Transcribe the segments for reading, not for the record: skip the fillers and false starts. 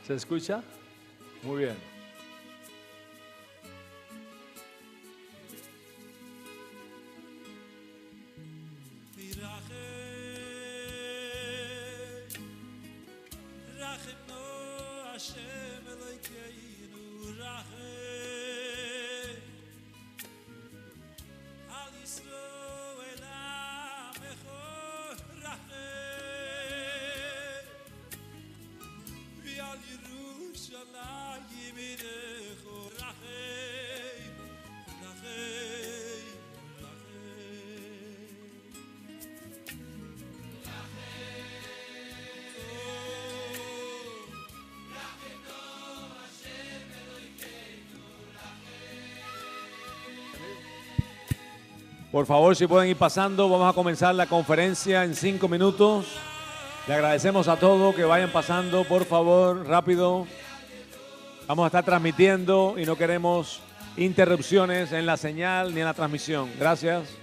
¿Se escucha? Muy bien. Por favor, si pueden ir pasando, vamos a comenzar la conferencia en 5 minutos. Le agradecemos a todos que vayan pasando, por favor, rápido. Vamos a estar transmitiendo y no queremos interrupciones en la señal ni en la transmisión. Gracias.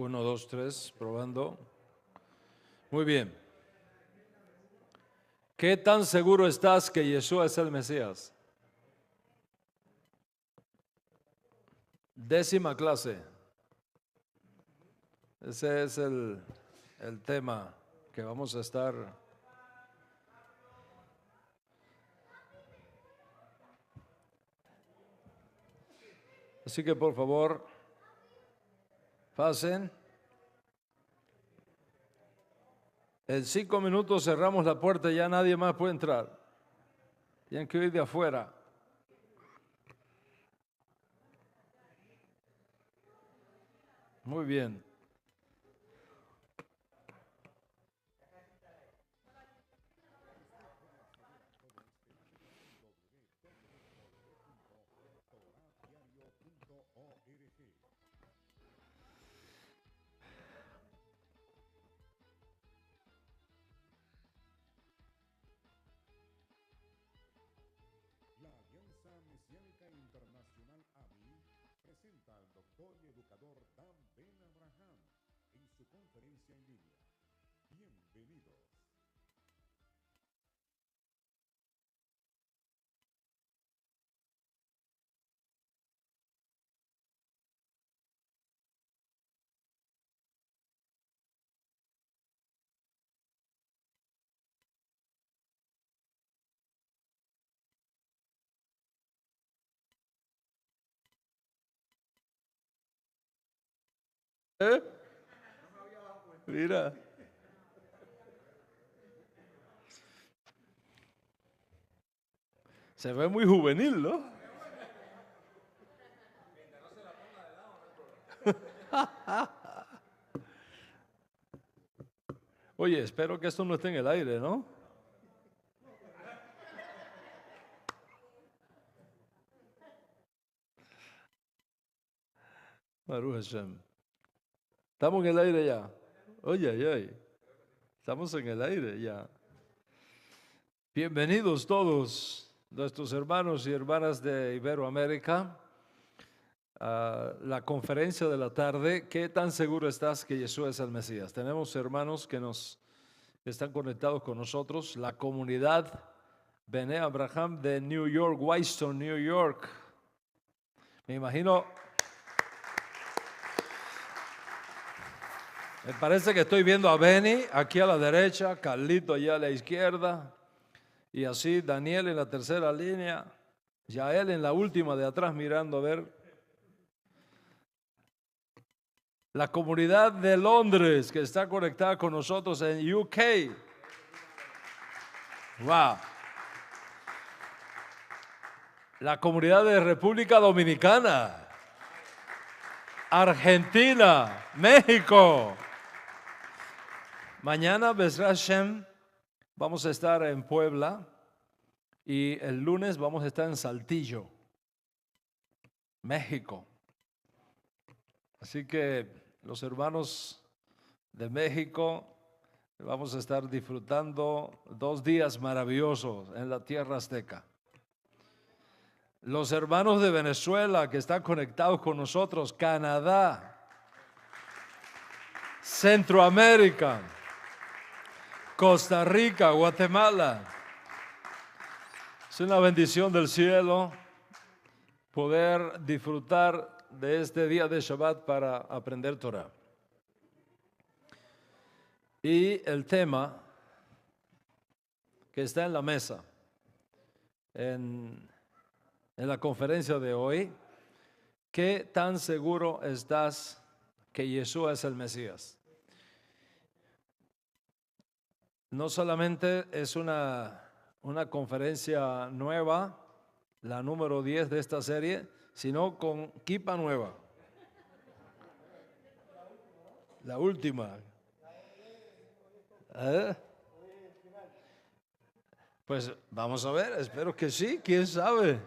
Uno, dos, tres, probando. Muy bien. ¿Qué tan seguro estás que Yeshua es el Mesías? 10ª clase. Ese es el tema que vamos a estar. Así que por favor, pasen. En 5 minutos cerramos la puerta y ya nadie más puede entrar. Tienen que ir de afuera. Muy bien. Internacional AMI presenta al doctor y educador Dan Ben Abraham en su conferencia en línea. Bienvenidos. Mira. Se ve muy juvenil, ¿no? Oye, espero que esto no esté en el aire, ¿no? Baruch Hashem. Estamos en el aire ya. Oye. Estamos en el aire ya. Bienvenidos todos nuestros hermanos y hermanas de Iberoamérica a la conferencia de la tarde. ¿Qué tan seguro estás que Yeshua es el Mesías? Tenemos hermanos que están conectados con nosotros. La comunidad Bene Abraham de New York, Whitestone, New York. Me imagino. Me parece que estoy viendo a Benny aquí a la derecha, Carlito allá a la izquierda, y así Daniel en la tercera línea, Yael en la última de atrás mirando a ver. La comunidad de Londres que está conectada con nosotros en UK. Wow. La comunidad de República Dominicana, Argentina, México. Mañana, Bezrat Hashem, vamos a estar en Puebla y el lunes vamos a estar en Saltillo, México. Así que los hermanos de México vamos a estar disfrutando 2 días maravillosos en la tierra azteca. Los hermanos de Venezuela que están conectados con nosotros, Canadá, Centroamérica, Costa Rica, Guatemala. Es una bendición del cielo poder disfrutar de este día de Shabbat para aprender Torah. Y el tema que está en la mesa en la conferencia de hoy: ¿qué tan seguro estás que Yeshua es el Mesías? No solamente es una conferencia nueva, la número 10 de esta serie, sino con kipa nueva. La última. Pues vamos a ver, espero que sí, quién sabe.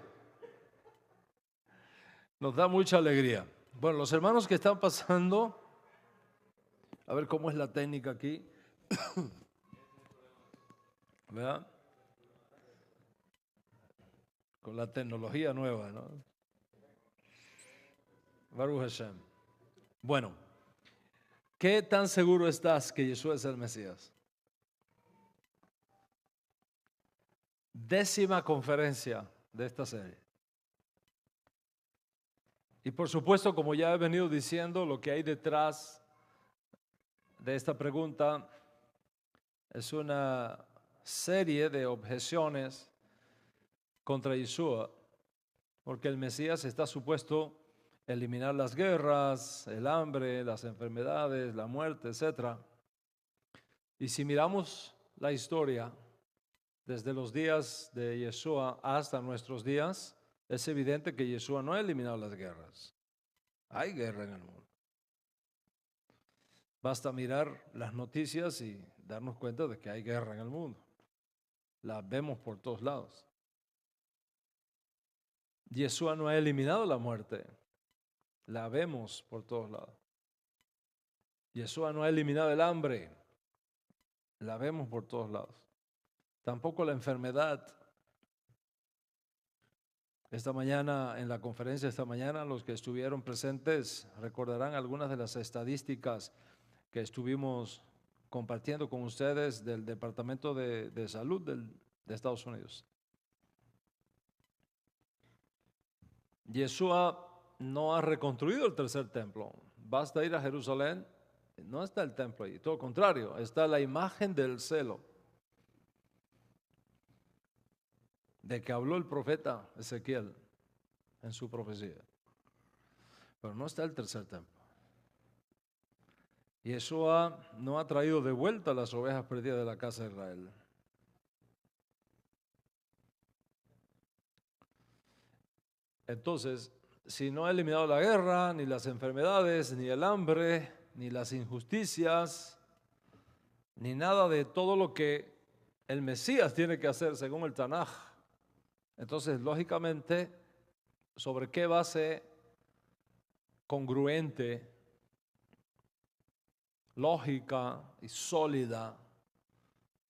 Nos da mucha alegría. Bueno, los hermanos que están pasando, a ver cómo es la técnica aquí. ¿Verdad? Con la tecnología nueva, ¿no? Baruch Hashem. Bueno, ¿qué tan seguro estás que Yeshua es el Mesías? 10ª conferencia de esta serie. Y por supuesto, como ya he venido diciendo, lo que hay detrás de esta pregunta es una serie de objeciones contra Yeshua, porque el Mesías está supuesto a eliminar las guerras, el hambre, las enfermedades, la muerte, etc. Y si miramos la historia desde los días de Yeshua hasta nuestros días, es evidente que Yeshua no ha eliminado las guerras. Hay guerra en el mundo. Basta mirar las noticias y darnos cuenta de que hay guerra en el mundo. La vemos por todos lados. Yeshua no ha eliminado la muerte. La vemos por todos lados. Yeshua no ha eliminado el hambre. La vemos por todos lados. Tampoco la enfermedad. Esta mañana, en la conferencia esta mañana, los que estuvieron presentes recordarán algunas de las estadísticas que estuvimos compartiendo con ustedes del Departamento de Salud de Estados Unidos. Yeshua no ha reconstruido el tercer templo. Basta ir a Jerusalén, no está el templo ahí, todo lo contrario, está la imagen del celo de que habló el profeta Ezequiel en su profecía. Pero no está el tercer templo. Yeshua no ha traído de vuelta las ovejas perdidas de la casa de Israel. Entonces, si no ha eliminado la guerra, ni las enfermedades, ni el hambre, ni las injusticias, ni nada de todo lo que el Mesías tiene que hacer según el Tanaj, entonces, lógicamente, ¿sobre qué base congruente, lógica y sólida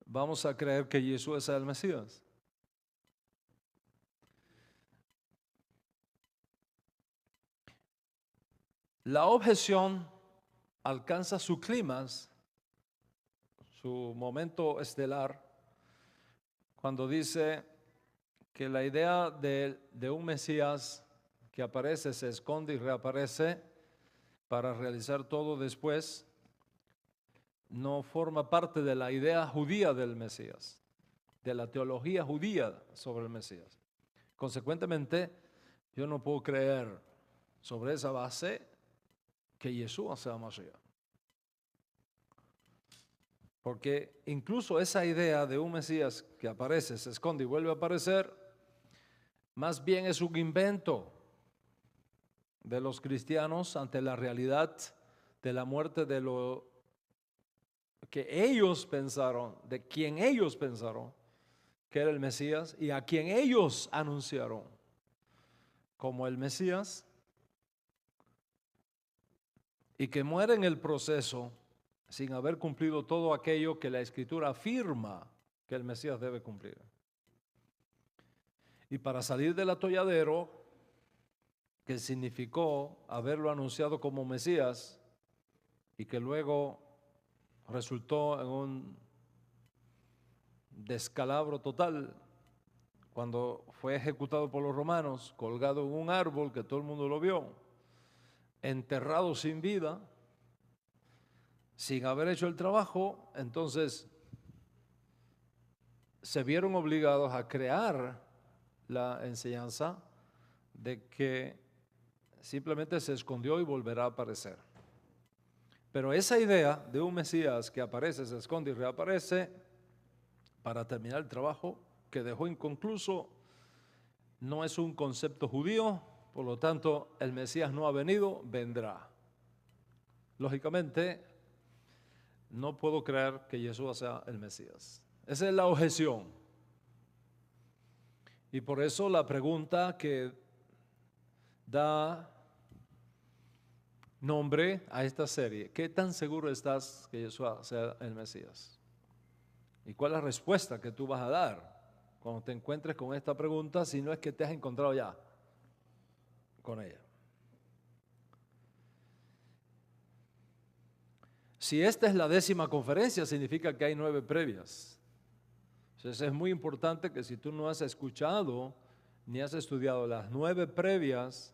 vamos a creer que Jesús es el Mesías? La objeción alcanza su clímax, su momento estelar, cuando dice que la idea de un Mesías que aparece, se esconde y reaparece para realizar todo después, no forma parte de la idea judía del Mesías, de la teología judía sobre el Mesías. Consecuentemente, yo no puedo creer sobre esa base que Yeshua sea Mashiach. Porque incluso esa idea de un Mesías que aparece, se esconde y vuelve a aparecer, más bien es un invento de los cristianos ante la realidad de la muerte de lo que ellos pensaron, de quien ellos pensaron que era el Mesías y a quien ellos anunciaron como el Mesías, y que muere en el proceso sin haber cumplido todo aquello que la Escritura afirma que el Mesías debe cumplir. Y para salir del atolladero, que significó haberlo anunciado como Mesías y que luego resultó en un descalabro total cuando fue ejecutado por los romanos, colgado en un árbol que todo el mundo lo vio, enterrado sin vida, sin haber hecho el trabajo, entonces se vieron obligados a crear la enseñanza de que simplemente se escondió y volverá a aparecer. Pero esa idea de un Mesías que aparece, se esconde y reaparece para terminar el trabajo que dejó inconcluso, no es un concepto judío, por lo tanto el Mesías no ha venido, vendrá. Lógicamente, no puedo creer que Yeshua sea el Mesías. Esa es la objeción. Y por eso la pregunta que da nombre a esta serie: ¿qué tan seguro estás que Yeshua sea el Mesías? ¿Y cuál es la respuesta que tú vas a dar cuando te encuentres con esta pregunta, si no es que te has encontrado ya con ella? Si esta es la 10ª conferencia, significa que hay 9 previas. Entonces es muy importante que si tú no has escuchado ni has estudiado las 9 previas,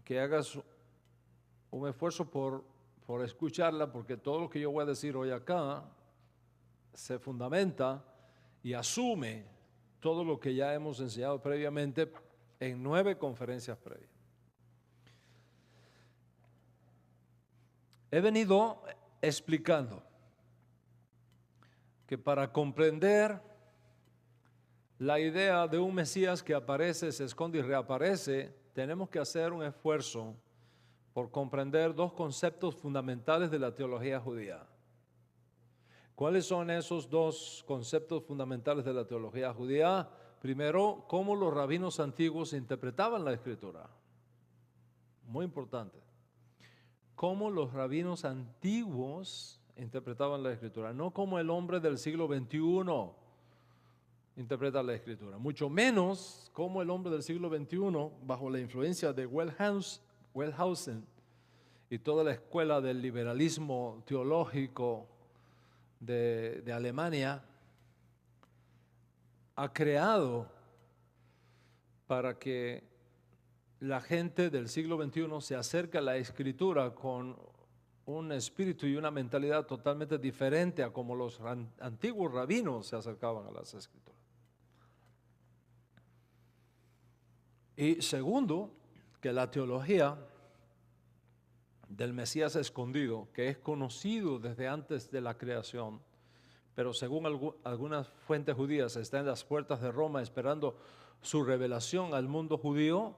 que hagas un esfuerzo por escucharla, porque todo lo que yo voy a decir hoy acá se fundamenta y asume todo lo que ya hemos enseñado previamente en 9 conferencias previas. He venido explicando que para comprender la idea de un Mesías que aparece, se esconde y reaparece, tenemos que hacer un esfuerzo por comprender 2 conceptos fundamentales de la teología judía. ¿Cuáles son esos 2 conceptos fundamentales de la teología judía? Primero, cómo los rabinos antiguos interpretaban la Escritura. Muy importante. Cómo los rabinos antiguos interpretaban la Escritura, no como el hombre del siglo XXI interpreta la Escritura, mucho menos como el hombre del siglo XXI, bajo la influencia de Wellhausen y toda la escuela del liberalismo teológico de Alemania, ha creado para que la gente del siglo XXI se acerque a la Escritura con un espíritu y una mentalidad totalmente diferente a como los antiguos rabinos se acercaban a las Escrituras. Y segundo, que la teología del Mesías escondido, que es conocido desde antes de la creación, pero según algunas fuentes judías está en las puertas de Roma esperando su revelación al mundo judío,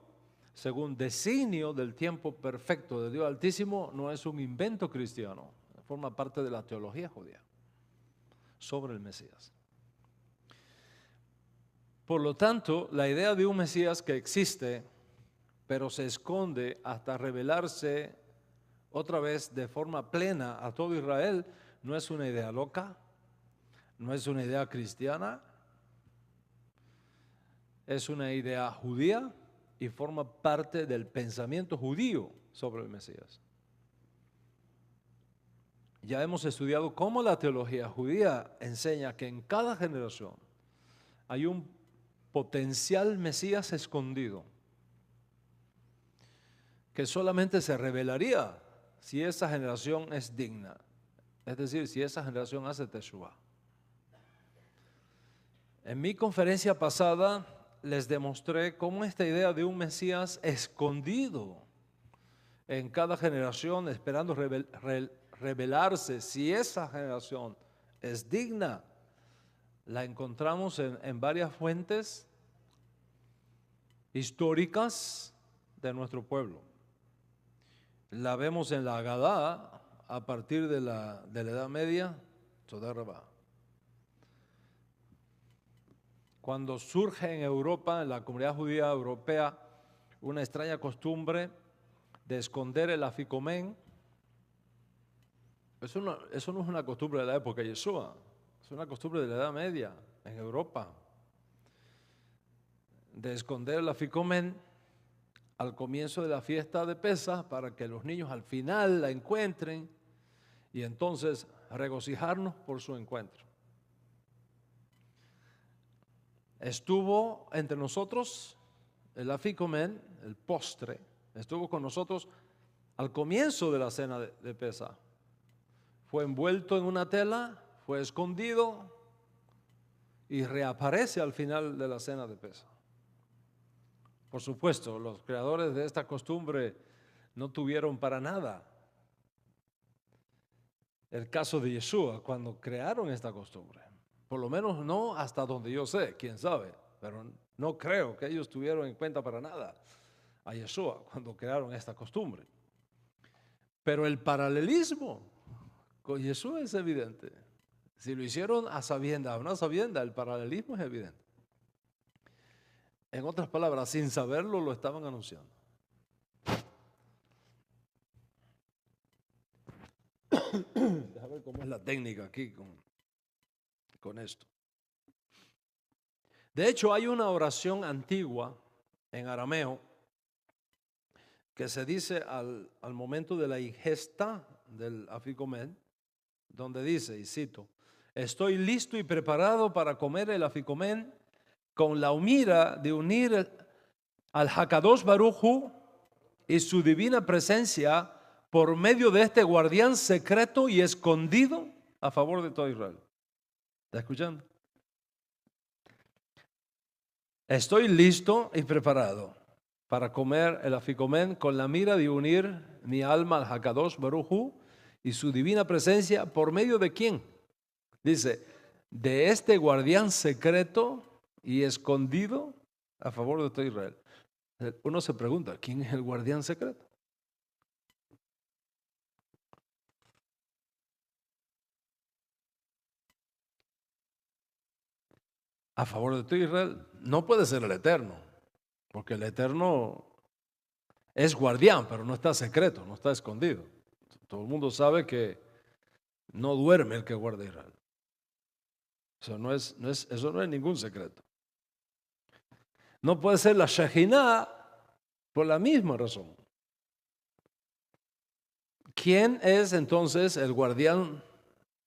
según designio del tiempo perfecto de Dios Altísimo, no es un invento cristiano, forma parte de la teología judía sobre el Mesías. Por lo tanto, la idea de un Mesías que existe, pero se esconde hasta revelarse otra vez de forma plena a todo Israel, no es una idea loca, no es una idea cristiana, es una idea judía y forma parte del pensamiento judío sobre el Mesías. Ya hemos estudiado cómo la teología judía enseña que en cada generación hay un potencial Mesías escondido que solamente se revelaría si esa generación es digna, es decir, si esa generación hace Teshuvá. En mi conferencia pasada les demostré cómo esta idea de un Mesías escondido en cada generación, esperando revelarse si esa generación es digna, la encontramos en varias fuentes históricas de nuestro pueblo. La vemos en la Agadá, a partir de la Edad Media, Todá Rabá. Cuando surge en Europa, en la comunidad judía europea, una extraña costumbre de esconder el afikomen. Eso no es una costumbre de la época de Yeshua, es una costumbre de la Edad Media en Europa, de esconder el afikomen al comienzo de la fiesta de Pesaj para que los niños al final la encuentren y entonces regocijarnos por su encuentro. Estuvo entre nosotros el afikomen, el postre, estuvo con nosotros al comienzo de la cena de Pesaj. Fue envuelto en una tela, fue escondido y reaparece al final de la cena de Pesaj. Por supuesto, los creadores de esta costumbre no tuvieron para nada el caso de Yeshua cuando crearon esta costumbre. Por lo menos no hasta donde yo sé, quién sabe, pero no creo que ellos tuvieron en cuenta para nada a Yeshua cuando crearon esta costumbre. Pero el paralelismo con Yeshua es evidente. Si lo hicieron a sabiendas o no a sabiendas, el paralelismo es evidente. En otras palabras, sin saberlo lo estaban anunciando. Déjame ver cómo es la técnica aquí con esto. De hecho, hay una oración antigua en arameo que se dice al momento de la ingesta del afikomen, donde dice, y cito, estoy listo y preparado para comer el afikomen con la mira de unir al Hakadosh Baruj Hu y su divina presencia por medio de este guardián secreto y escondido a favor de todo Israel. ¿Está escuchando? Estoy listo y preparado para comer el afikomen con la mira de unir mi alma al Hakadosh Baruj Hu y su divina presencia por medio de ¿quién? Dice, de este guardián secreto y escondido a favor de todo Israel. Uno se pregunta, ¿quién es el guardián secreto? A favor de todo Israel no puede ser el Eterno, porque el Eterno es guardián, pero no está secreto, no está escondido. Todo el mundo sabe que no duerme el que guarda Israel. Eso no es ningún secreto. No puede ser la Shejinah por la misma razón. ¿Quién es entonces el guardián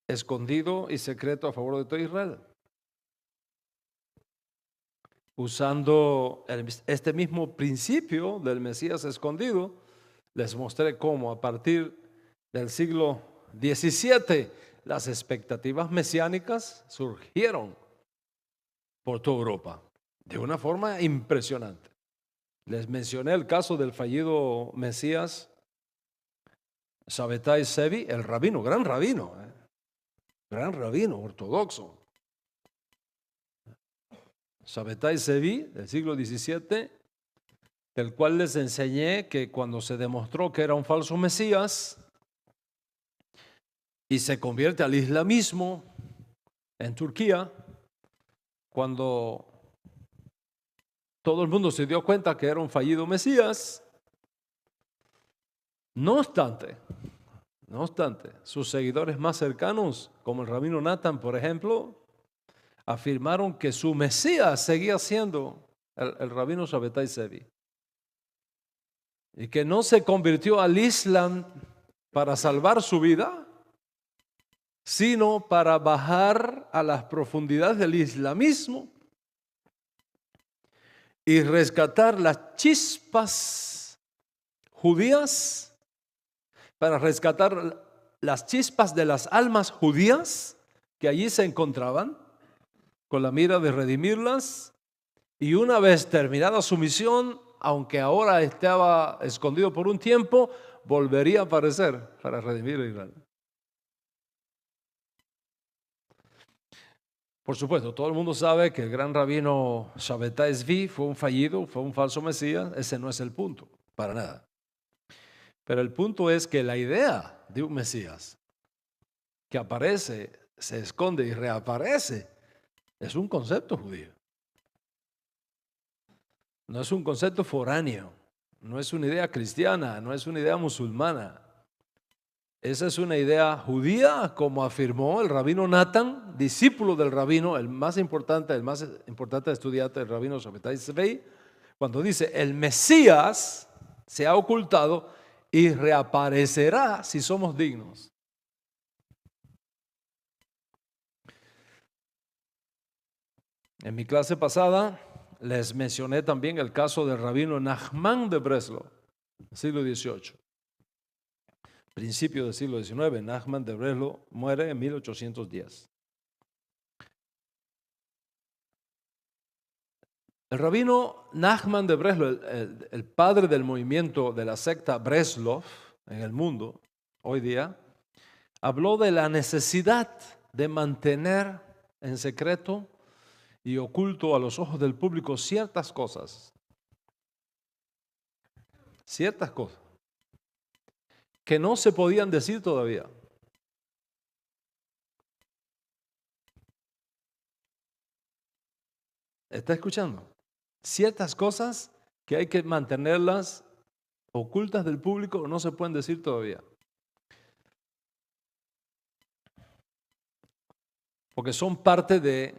escondido y secreto a favor de todo Israel? Usando este mismo principio del Mesías escondido, les mostré cómo a partir del siglo XVII las expectativas mesiánicas surgieron por toda Europa de una forma impresionante. Les mencioné el caso del fallido Mesías Sabbatai Zevi, el rabino, gran rabino ortodoxo. Sabbatai Zevi del siglo XVII, del cual les enseñé que cuando se demostró que era un falso Mesías y se convierte al islamismo en Turquía, cuando todo el mundo se dio cuenta que era un fallido Mesías, no obstante, sus seguidores más cercanos, como el rabino Nathan, por ejemplo, afirmaron que su Mesías seguía siendo el rabino Sabbatai Zevi y que no se convirtió al Islam para salvar su vida, sino para bajar a las profundidades del islamismo y rescatar las chispas judías, para rescatar las chispas de las almas judías que allí se encontraban, con la mira de redimirlas, y una vez terminada su misión, aunque ahora estaba escondido por un tiempo, volvería a aparecer para redimir a Israel. Por supuesto, todo el mundo sabe que el gran rabino Sabbatai Zevi fue un fallido, fue un falso Mesías. Ese no es el punto, para nada. Pero el punto es que la idea de un Mesías que aparece, se esconde y reaparece es un concepto judío. No es un concepto foráneo, no es una idea cristiana, no es una idea musulmana. Esa es una idea judía, como afirmó el rabino Natán, discípulo del rabino, el más importante estudiante del rabino Shabbatai Tzvi, cuando dice, el Mesías se ha ocultado y reaparecerá si somos dignos. En mi clase pasada les mencioné también el caso del rabino Nachman de Breslov, siglo XVIII. Principio del siglo XIX, Nachman de Breslov muere en 1810. El rabino Nachman de Breslov, el padre del movimiento de la secta Breslov en el mundo hoy día, habló de la necesidad de mantener en secreto y oculto a los ojos del público ciertas cosas que no se podían decir todavía. ¿Está escuchando? Ciertas cosas que hay que mantenerlas ocultas del público no se pueden decir todavía. Porque son parte de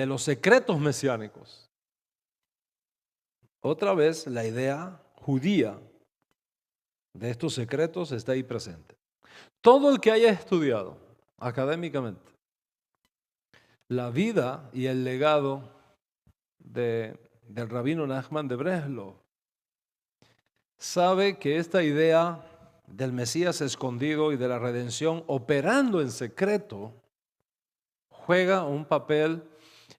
los secretos mesiánicos. Otra vez la idea judía de estos secretos está ahí presente. Todo el que haya estudiado académicamente la vida y el legado del rabino Nachman de Breslov sabe que esta idea del Mesías escondido y de la redención operando en secreto juega un papel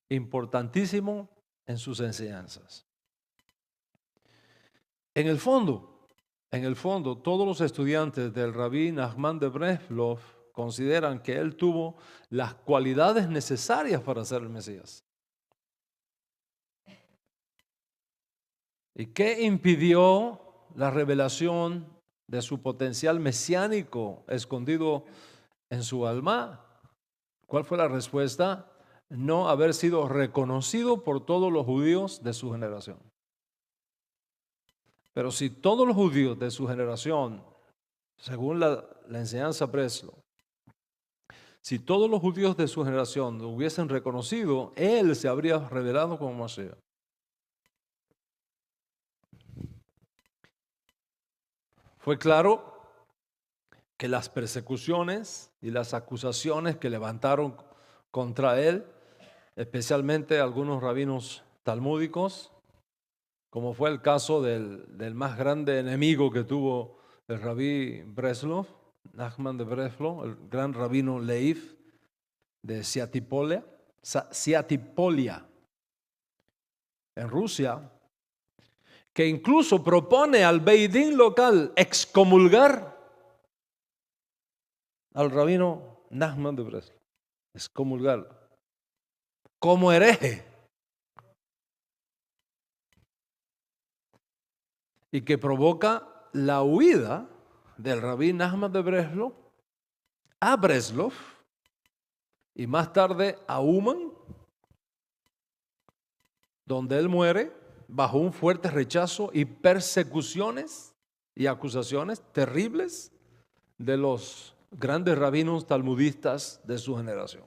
importantísimo en sus enseñanzas. En el fondo, todos los estudiantes del rabí Nachman de Breslov consideran que él tuvo las cualidades necesarias para ser el Mesías. ¿Y qué impidió la revelación de su potencial mesiánico escondido en su alma? ¿Cuál fue la respuesta? No haber sido reconocido por todos los judíos de su generación. Pero si todos los judíos de su generación, según la enseñanza Breslov, si todos los judíos de su generación lo hubiesen reconocido, él se habría revelado como Mesías. Fue claro que las persecuciones y las acusaciones que levantaron contra él, especialmente algunos rabinos talmúdicos, como fue el caso del más grande enemigo que tuvo el rabí Breslov, Nachman de Breslov, el gran rabino Leif de Sviatopolia, en Rusia, que incluso propone al Beidín local excomulgar al rabino Nachman de Breslov, excomulgarlo como hereje, y que provoca la huida del rabí Nachman de Breslov a Breslov y más tarde a Uman, donde él muere bajo un fuerte rechazo y persecuciones y acusaciones terribles de los grandes rabinos talmudistas de su generación.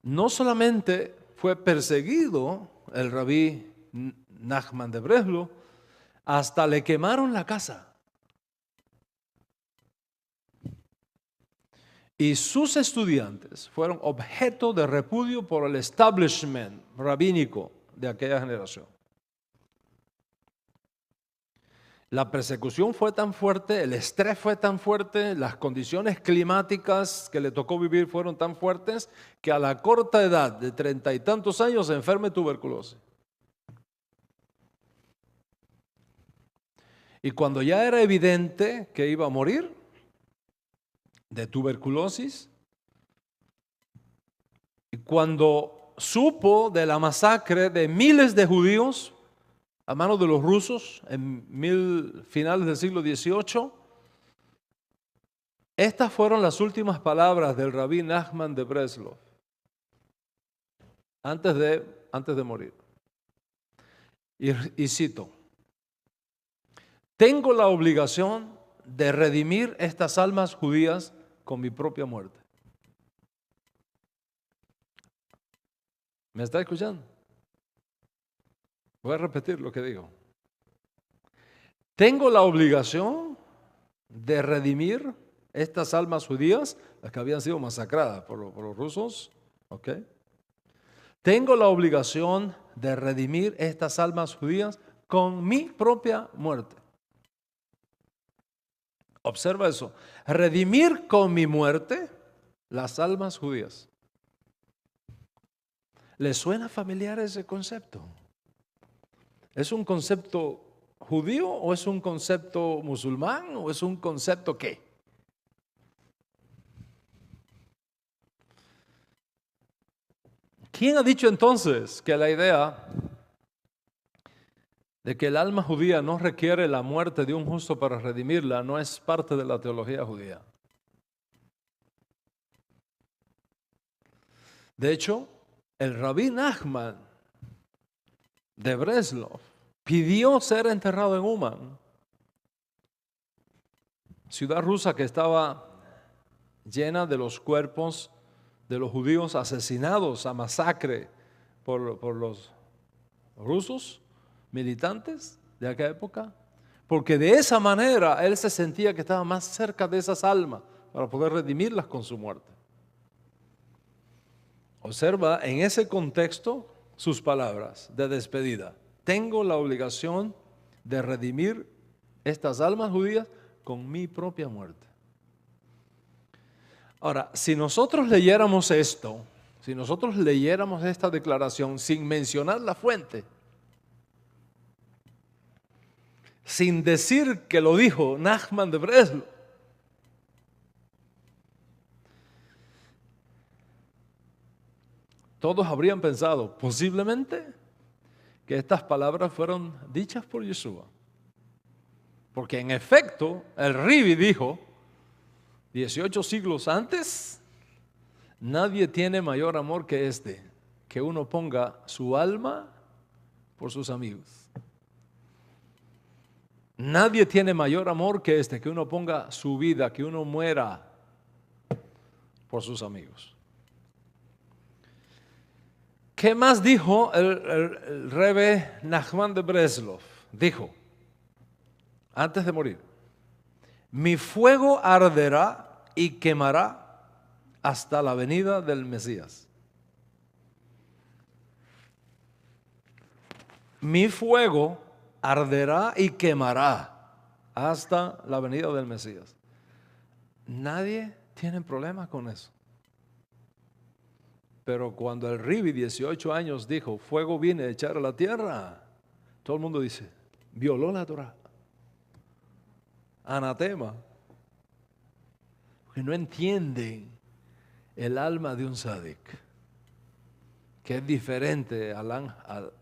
No solamente fue perseguido el rabí Nachman de Breslov, hasta le quemaron la casa. Y sus estudiantes fueron objeto de repudio por el establishment rabínico de aquella generación. La persecución fue tan fuerte, el estrés fue tan fuerte, las condiciones climáticas que le tocó vivir fueron tan fuertes que a la corta edad de 30 y tantos años se enferma de tuberculosis. Y cuando ya era evidente que iba a morir de tuberculosis, y cuando supo de la masacre de miles de judíos a manos de los rusos en finales del siglo XVIII. Estas fueron las últimas palabras del rabí Nachman de Breslov antes de morir. Y cito: tengo la obligación de redimir estas almas judías con mi propia muerte. ¿Me está escuchando? Voy a repetir lo que digo. Tengo la obligación de redimir estas almas judías, las que habían sido masacradas por los rusos, ¿ok? Tengo la obligación de redimir estas almas judías con mi propia muerte. Observa eso. Redimir con mi muerte las almas judías. ¿Le suena familiar ese concepto? ¿Es un concepto judío o es un concepto musulmán o es un concepto qué? ¿Quién ha dicho entonces que la idea de que el alma judía no requiere la muerte de un justo para redimirla no es parte de la teología judía? De hecho, el rabí Nachman de Breslov pidió ser enterrado en Uman, ciudad rusa que estaba llena de los cuerpos de los judíos asesinados a masacre por los rusos militantes de aquella época, porque de esa manera él se sentía que estaba más cerca de esas almas para poder redimirlas con su muerte. Observa en ese contexto sus palabras de despedida: tengo la obligación de redimir estas almas judías con mi propia muerte. Ahora, si nosotros leyéramos esto, si nosotros leyéramos esta declaración sin mencionar la fuente, sin decir que lo dijo Nachman de Breslov, todos habrían pensado posiblemente que estas palabras fueron dichas por Yeshua. Porque en efecto, el Ribi dijo, 18 siglos antes, nadie tiene mayor amor que este, que uno ponga su alma por sus amigos. Nadie tiene mayor amor que este, que uno ponga su vida, que uno muera por sus amigos. ¿Qué más dijo el Rebbe Nachman de Breslov? Dijo, antes de morir: mi fuego arderá y quemará hasta la venida del Mesías. Mi fuego arderá y quemará hasta la venida del Mesías. Nadie tiene problema con eso. Pero cuando el Ribi, 18 años, dijo, fuego viene a echar a la tierra, todo el mundo dice, violó la Torah. Anatema. Porque no entienden el alma de un sadik, que es diferente a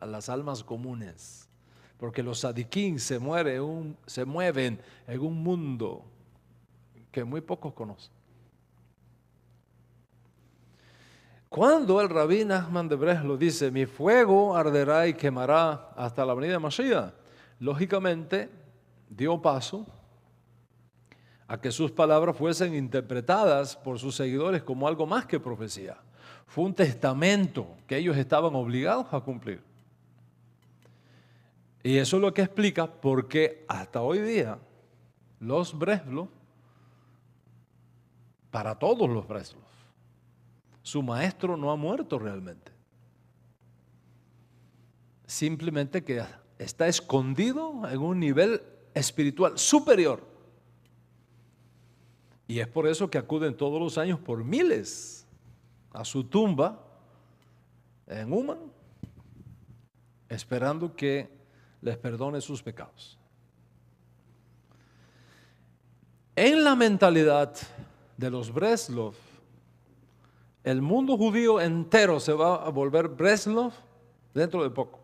las almas comunes. Porque los sadiquín se mueven en un mundo que muy pocos conocen. Cuando el rabí Nachman de Breslov dice, mi fuego arderá y quemará hasta la venida de Mashiach, lógicamente dio paso a que sus palabras fuesen interpretadas por sus seguidores como algo más que profecía. Fue un testamento que ellos estaban obligados a cumplir. Y eso es lo que explica por qué hasta hoy día los Breslov, para todos los Breslov, su maestro no ha muerto realmente. Simplemente que está escondido en un nivel espiritual superior. Y es por eso que acuden todos los años por miles a su tumba en Uman, esperando que les perdone sus pecados. En la mentalidad de los Breslov, el mundo judío entero se va a volver Breslov dentro de poco.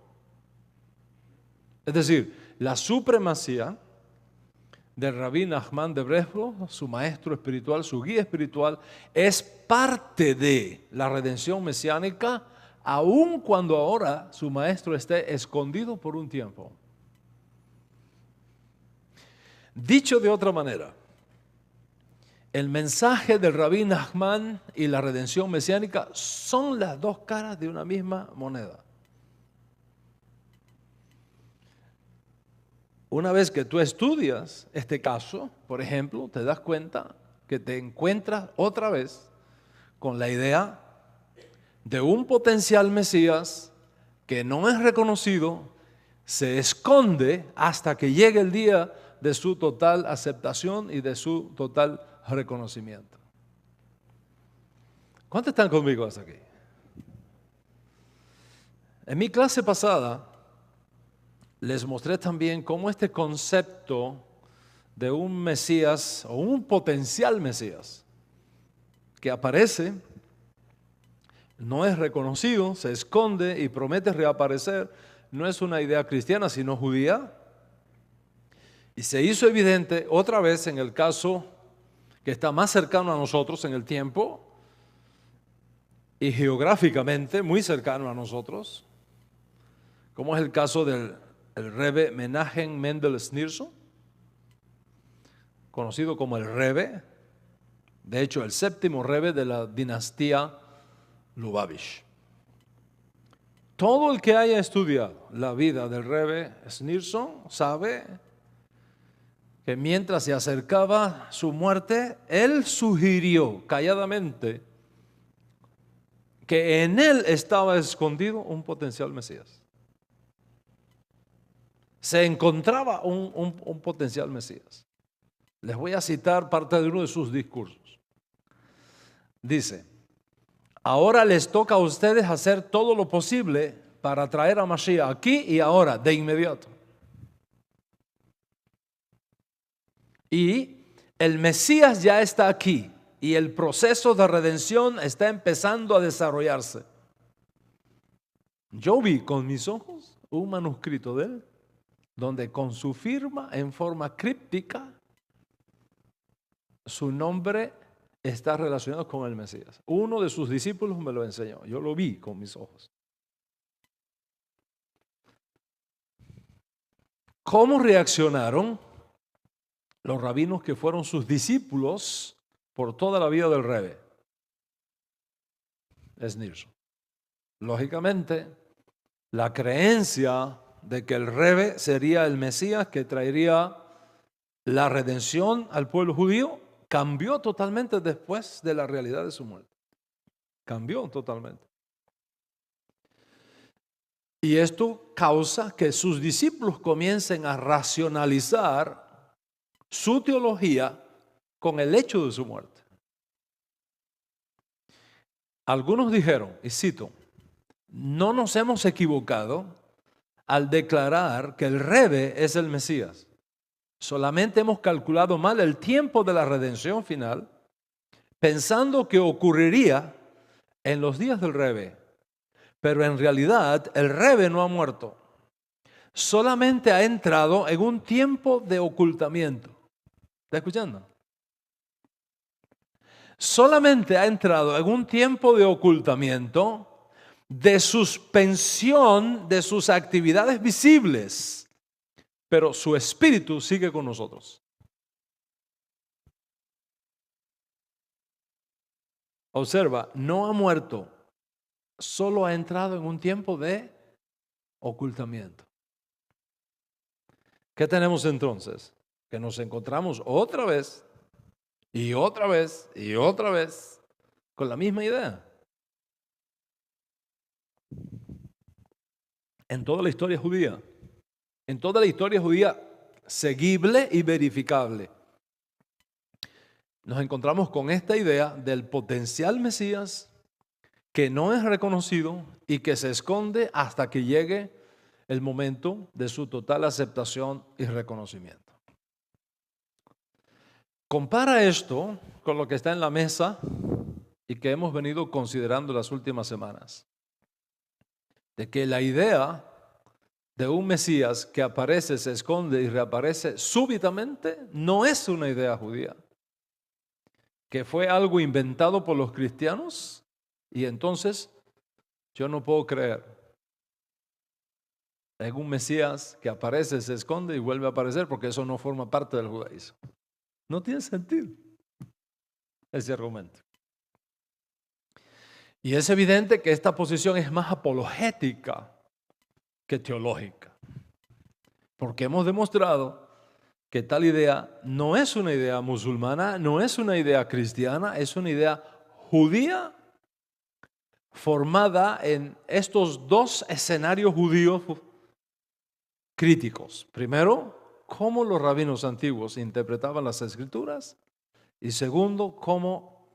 Es decir, la supremacía del Rabí Nachman de Breslau, su maestro espiritual, su guía espiritual, es parte de la redención mesiánica, aun cuando ahora su maestro esté escondido por un tiempo. Dicho de otra manera, el mensaje del Rabí Nachman y la redención mesiánica son las dos caras de una misma moneda. Una vez que tú estudias este caso, por ejemplo, te das cuenta que te encuentras otra vez con la idea de un potencial Mesías que no es reconocido, se esconde hasta que llegue el día de su total aceptación y de su total reconocimiento. ¿Cuántos están conmigo hasta aquí? En mi clase pasada les mostré también cómo este concepto de un Mesías o un potencial Mesías que aparece, no es reconocido, se esconde y promete reaparecer, no es una idea cristiana sino judía. Y se hizo evidente otra vez en el caso que está más cercano a nosotros en el tiempo y geográficamente muy cercano a nosotros, como es el caso del Rebbe Menachem Mendel Schneerson, conocido como el Rebbe, de hecho el séptimo Rebbe de la dinastía Lubavitch. Todo el que haya estudiado la vida del Rebbe Schneerson sabe que mientras se acercaba su muerte, él sugirió calladamente que en él estaba escondido un potencial Mesías. Se encontraba un potencial Mesías. Les voy a citar parte de uno de sus discursos. Dice: ahora les toca a ustedes hacer todo lo posible para traer a Mashiach aquí y ahora, de inmediato. Y el Mesías ya está aquí y el proceso de redención está empezando a desarrollarse. Yo vi con mis ojos un manuscrito de él, donde con su firma en forma críptica, su nombre está relacionado con el Mesías. Uno de sus discípulos me lo enseñó, yo lo vi con mis ojos. ¿Cómo reaccionaron los rabinos que fueron sus discípulos por toda la vida del Rebbe Schneerson? Lógicamente, la creencia de que el Rebbe sería el Mesías que traería la redención al pueblo judío cambió totalmente después de la realidad de su muerte. Cambió totalmente. Y esto causa que sus discípulos comiencen a racionalizar su teología con el hecho de su muerte. Algunos dijeron, y cito: no nos hemos equivocado al declarar que el Rebbe es el Mesías. Solamente hemos calculado mal el tiempo de la redención final, pensando que ocurriría en los días del Rebbe. Pero en realidad el Rebbe no ha muerto. Solamente ha entrado en un tiempo de ocultamiento. ¿Está escuchando? Solamente ha entrado en un tiempo de ocultamiento, de suspensión de sus actividades visibles, pero su espíritu sigue con nosotros. Observa, no ha muerto, solo ha entrado en un tiempo de ocultamiento. ¿Qué tenemos entonces? Que nos encontramos otra vez y otra vez y otra vez con la misma idea. En toda la historia judía, en toda la historia judía seguible y verificable, nos encontramos con esta idea del potencial Mesías que no es reconocido y que se esconde hasta que llegue el momento de su total aceptación y reconocimiento. Compara esto con lo que está en la mesa y que hemos venido considerando las últimas semanas, de que la idea de un Mesías que aparece, se esconde y reaparece súbitamente no es una idea judía, que fue algo inventado por los cristianos y entonces yo no puedo creer en un Mesías que aparece, se esconde y vuelve a aparecer porque eso no forma parte del judaísmo. No tiene sentido ese argumento. Y es evidente que esta posición es más apologética que teológica, porque hemos demostrado que tal idea no es una idea musulmana, no es una idea cristiana, es una idea judía formada en estos dos escenarios judíos críticos. Primero, cómo los rabinos antiguos interpretaban las escrituras y segundo, cómo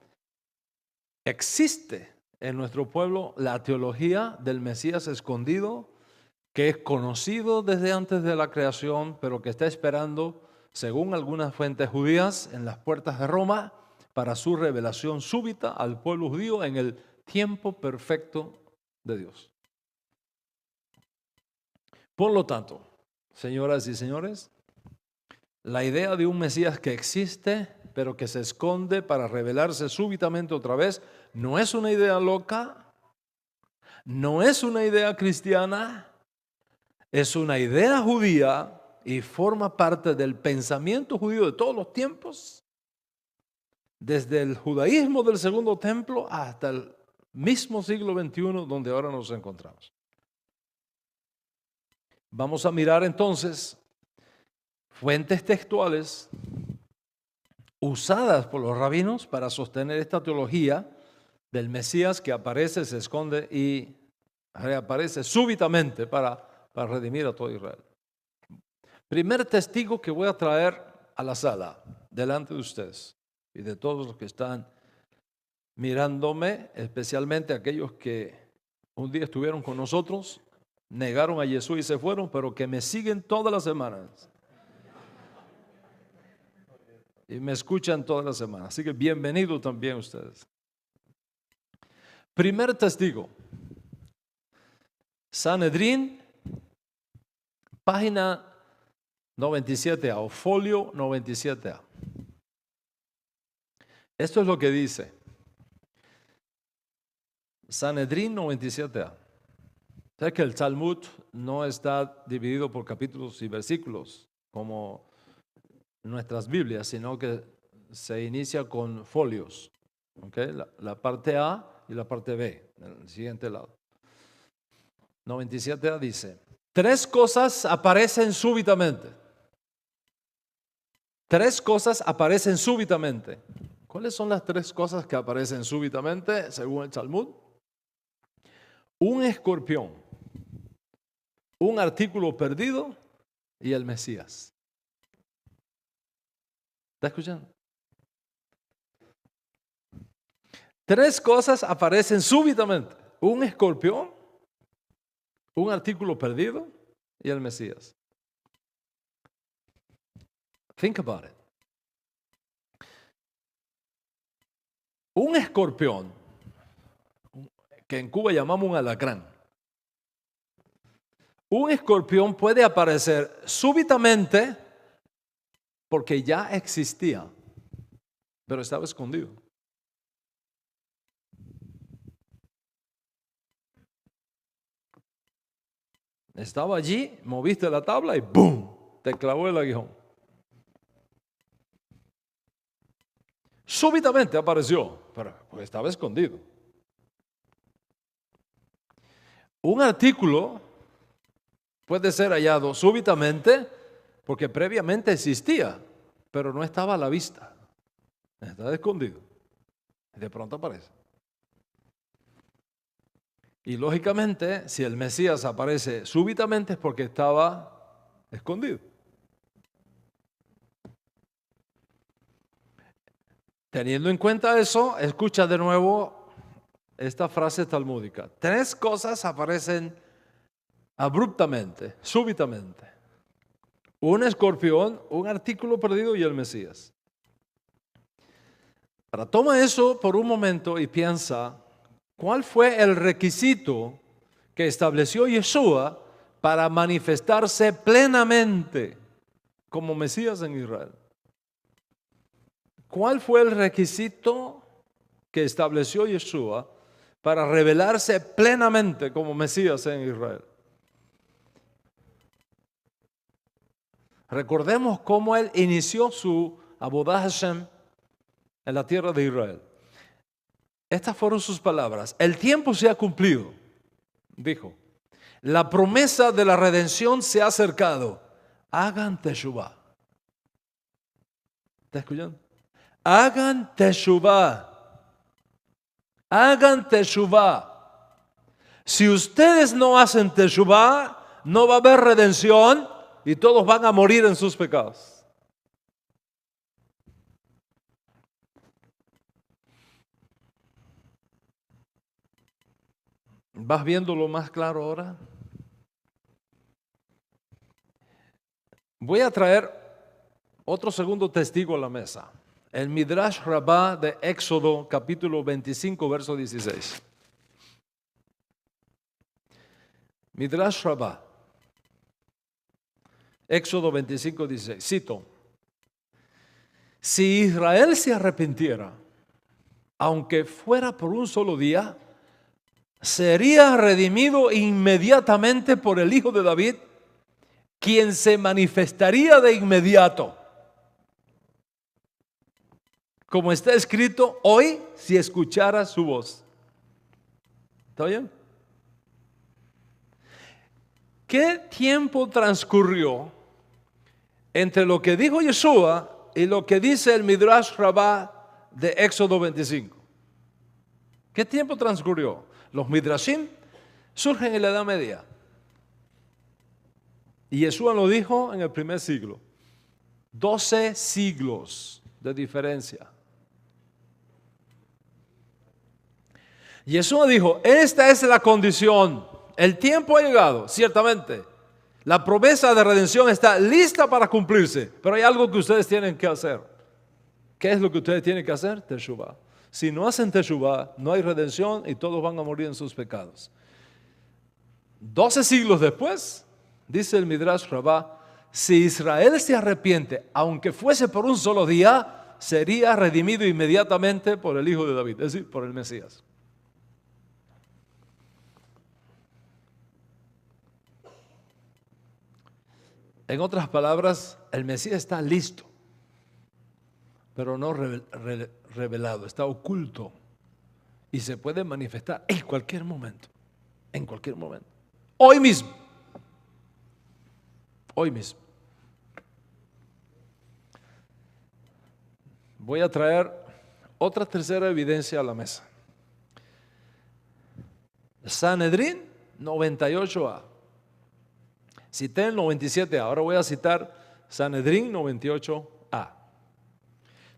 existe en nuestro pueblo la teología del Mesías escondido, que es conocido desde antes de la creación, pero que está esperando, según algunas fuentes judías, en las puertas de Roma para su revelación súbita al pueblo judío en el tiempo perfecto de Dios. Por lo tanto, señoras y señores, la idea de un Mesías que existe, pero que se esconde para revelarse súbitamente otra vez, no es una idea loca, no es una idea cristiana, es una idea judía y forma parte del pensamiento judío de todos los tiempos, desde el judaísmo del Segundo Templo hasta el mismo siglo XXI donde ahora nos encontramos. Vamos a mirar entonces fuentes textuales usadas por los rabinos para sostener esta teología del Mesías que aparece, se esconde y reaparece súbitamente para redimir a todo Israel. Primer testigo que voy a traer a la sala, delante de ustedes y de todos los que están mirándome, especialmente aquellos que un día estuvieron con nosotros, negaron a Jesús y se fueron, pero que me siguen todas las semanas. Y me escuchan todas las semanas. Así que bienvenido también ustedes. Primer testigo. Sanedrín, página 97A o folio 97A. Esto es lo que dice. Sanedrín 97A. ¿Sabes que el Talmud no está dividido por capítulos y versículos como nuestras Biblias, sino que se inicia con folios? ¿Okay? La parte A y la parte B, en el siguiente lado. 97A dice, 3 cosas aparecen súbitamente. 3 cosas aparecen súbitamente. ¿Cuáles son las 3 cosas que aparecen súbitamente según el Talmud? Un escorpión, un artículo perdido y el Mesías. ¿Está escuchando? 3 cosas aparecen súbitamente. Un escorpión, un artículo perdido y el Mesías. Think about it. Un escorpión, que en Cuba llamamos un alacrán. Un escorpión puede aparecer súbitamente porque ya existía, pero estaba escondido. Estaba allí, moviste la tabla y ¡boom! Te clavó el aguijón. Súbitamente apareció, pero pues estaba escondido. Un artículo puede ser hallado súbitamente porque previamente existía, pero no estaba a la vista. Estaba escondido. De pronto aparece. Y lógicamente, si el Mesías aparece súbitamente es porque estaba escondido. Teniendo en cuenta eso, escucha de nuevo esta frase talmúdica. 3 cosas aparecen abruptamente, súbitamente. Un escorpión, un artículo perdido y el Mesías. Ahora toma eso por un momento y piensa, ¿cuál fue el requisito que estableció Yeshua para manifestarse plenamente como Mesías en Israel. ¿Cuál fue el requisito que estableció Yeshua para revelarse plenamente como Mesías en Israel? Recordemos cómo él inició su Avodah Hashem en la tierra de Israel. Estas fueron sus palabras. El tiempo se ha cumplido, dijo. La promesa de la redención se ha acercado. Hagan teshuvah. ¿Está escuchando? Hagan teshuvah. Hagan teshuvah. Si ustedes no hacen teshuvah, no va a haber redención y todos van a morir en sus pecados. ¿Vas viéndolo más claro ahora? Voy a traer otro segundo testigo a la mesa. El Midrash Rabbah de Éxodo capítulo 25 verso 16. Midrash Rabbah. Éxodo 25, 16. Cito. Si Israel se arrepintiera, aunque fuera por un solo día, sería redimido inmediatamente por el Hijo de David, quien se manifestaría de inmediato. Como está escrito, hoy si escuchara su voz. ¿Está bien? ¿Qué tiempo transcurrió entre lo que dijo Yeshua y lo que dice el Midrash Rabbah de Éxodo 25? ¿Qué tiempo transcurrió? Los Midrashim surgen en la Edad Media. Y Yeshua lo dijo en el primer siglo. 12 siglos de diferencia. Yeshua dijo, esta es la condición. El tiempo ha llegado, ciertamente. La promesa de redención está lista para cumplirse. Pero hay algo que ustedes tienen que hacer. ¿Qué es lo que ustedes tienen que hacer? Teshuvah. Si no hacen teshuvah, no hay redención y todos van a morir en sus pecados. 12 siglos después, dice el Midrash Rabbah, si Israel se arrepiente, aunque fuese por un solo día, sería redimido inmediatamente por el Hijo de David, es decir, por el Mesías. En otras palabras, el Mesías está listo, pero no revelado, está oculto y se puede manifestar en cualquier momento, hoy mismo, Voy a traer otra tercera evidencia a la mesa. Sanedrín 98a. Cité el 97a, ahora voy a citar Sanedrín 98a.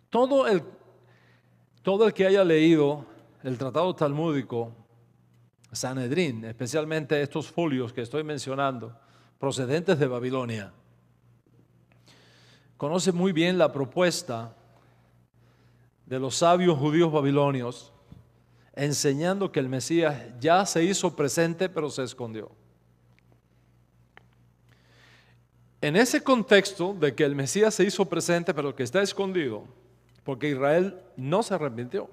Todo el que haya leído el tratado talmúdico Sanedrín, especialmente estos folios que estoy mencionando, procedentes de Babilonia, conoce muy bien la propuesta de los sabios judíos babilonios, enseñando que el Mesías ya se hizo presente, pero se escondió. En ese contexto de que el Mesías se hizo presente, pero que está escondido, porque Israel no se arrepintió,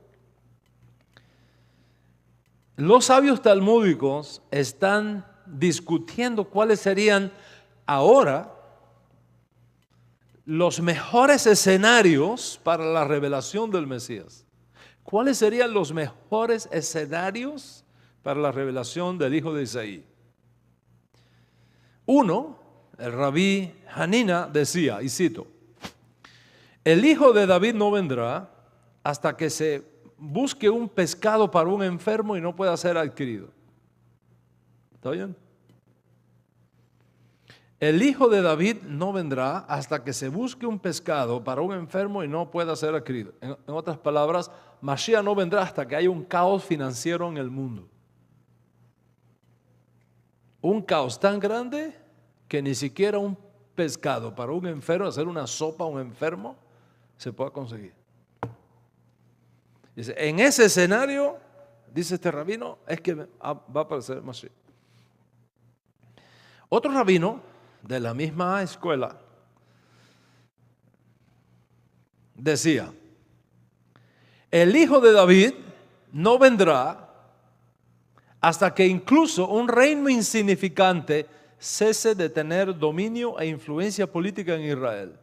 los sabios talmúdicos están discutiendo cuáles serían ahora los mejores escenarios para la revelación del Mesías. ¿Cuáles serían los mejores escenarios para la revelación del hijo de Isaí? Uno, el rabí Hanina decía, y cito, el hijo de David no vendrá hasta que se busque un pescado para un enfermo y no pueda ser adquirido. ¿Está bien? El hijo de David no vendrá hasta que se busque un pescado para un enfermo y no pueda ser adquirido. En otras palabras, Mashiach no vendrá hasta que haya un caos financiero en el mundo. Un caos tan grande que ni siquiera un pescado para un enfermo, hacer una sopa a un enfermo, se pueda conseguir. Dice, en ese escenario, dice este rabino, es que va a aparecer Mashiach. Otro rabino de la misma escuela decía, el hijo de David no vendrá hasta que incluso un reino insignificante cese de tener dominio e influencia política en Israel.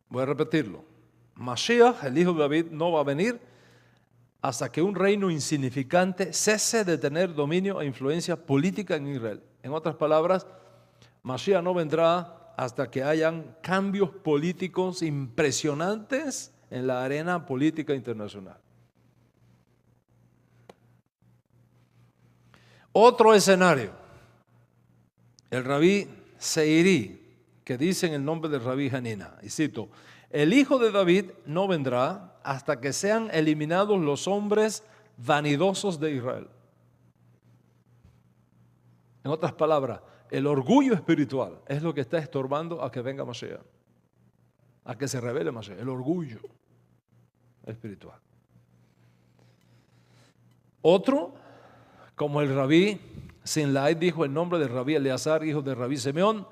Voy a repetirlo. Mashiach, el hijo de David, no va a venir hasta que un reino insignificante cese de tener dominio e influencia política en Israel. En otras palabras, Mashiach no vendrá hasta que hayan cambios políticos impresionantes en la arena política internacional. Otro escenario, el rabí Seiri, que dice en el nombre del rabí Hanina, y cito, el hijo de David no vendrá hasta que sean eliminados los hombres vanidosos de Israel. En otras palabras, el orgullo espiritual es lo que está estorbando a que venga Mashiach, a que se revele Mashiach, el orgullo espiritual. Otro, como el rabí Sinlai dijo el nombre del rabí Eleazar, hijo de rabí Simeón,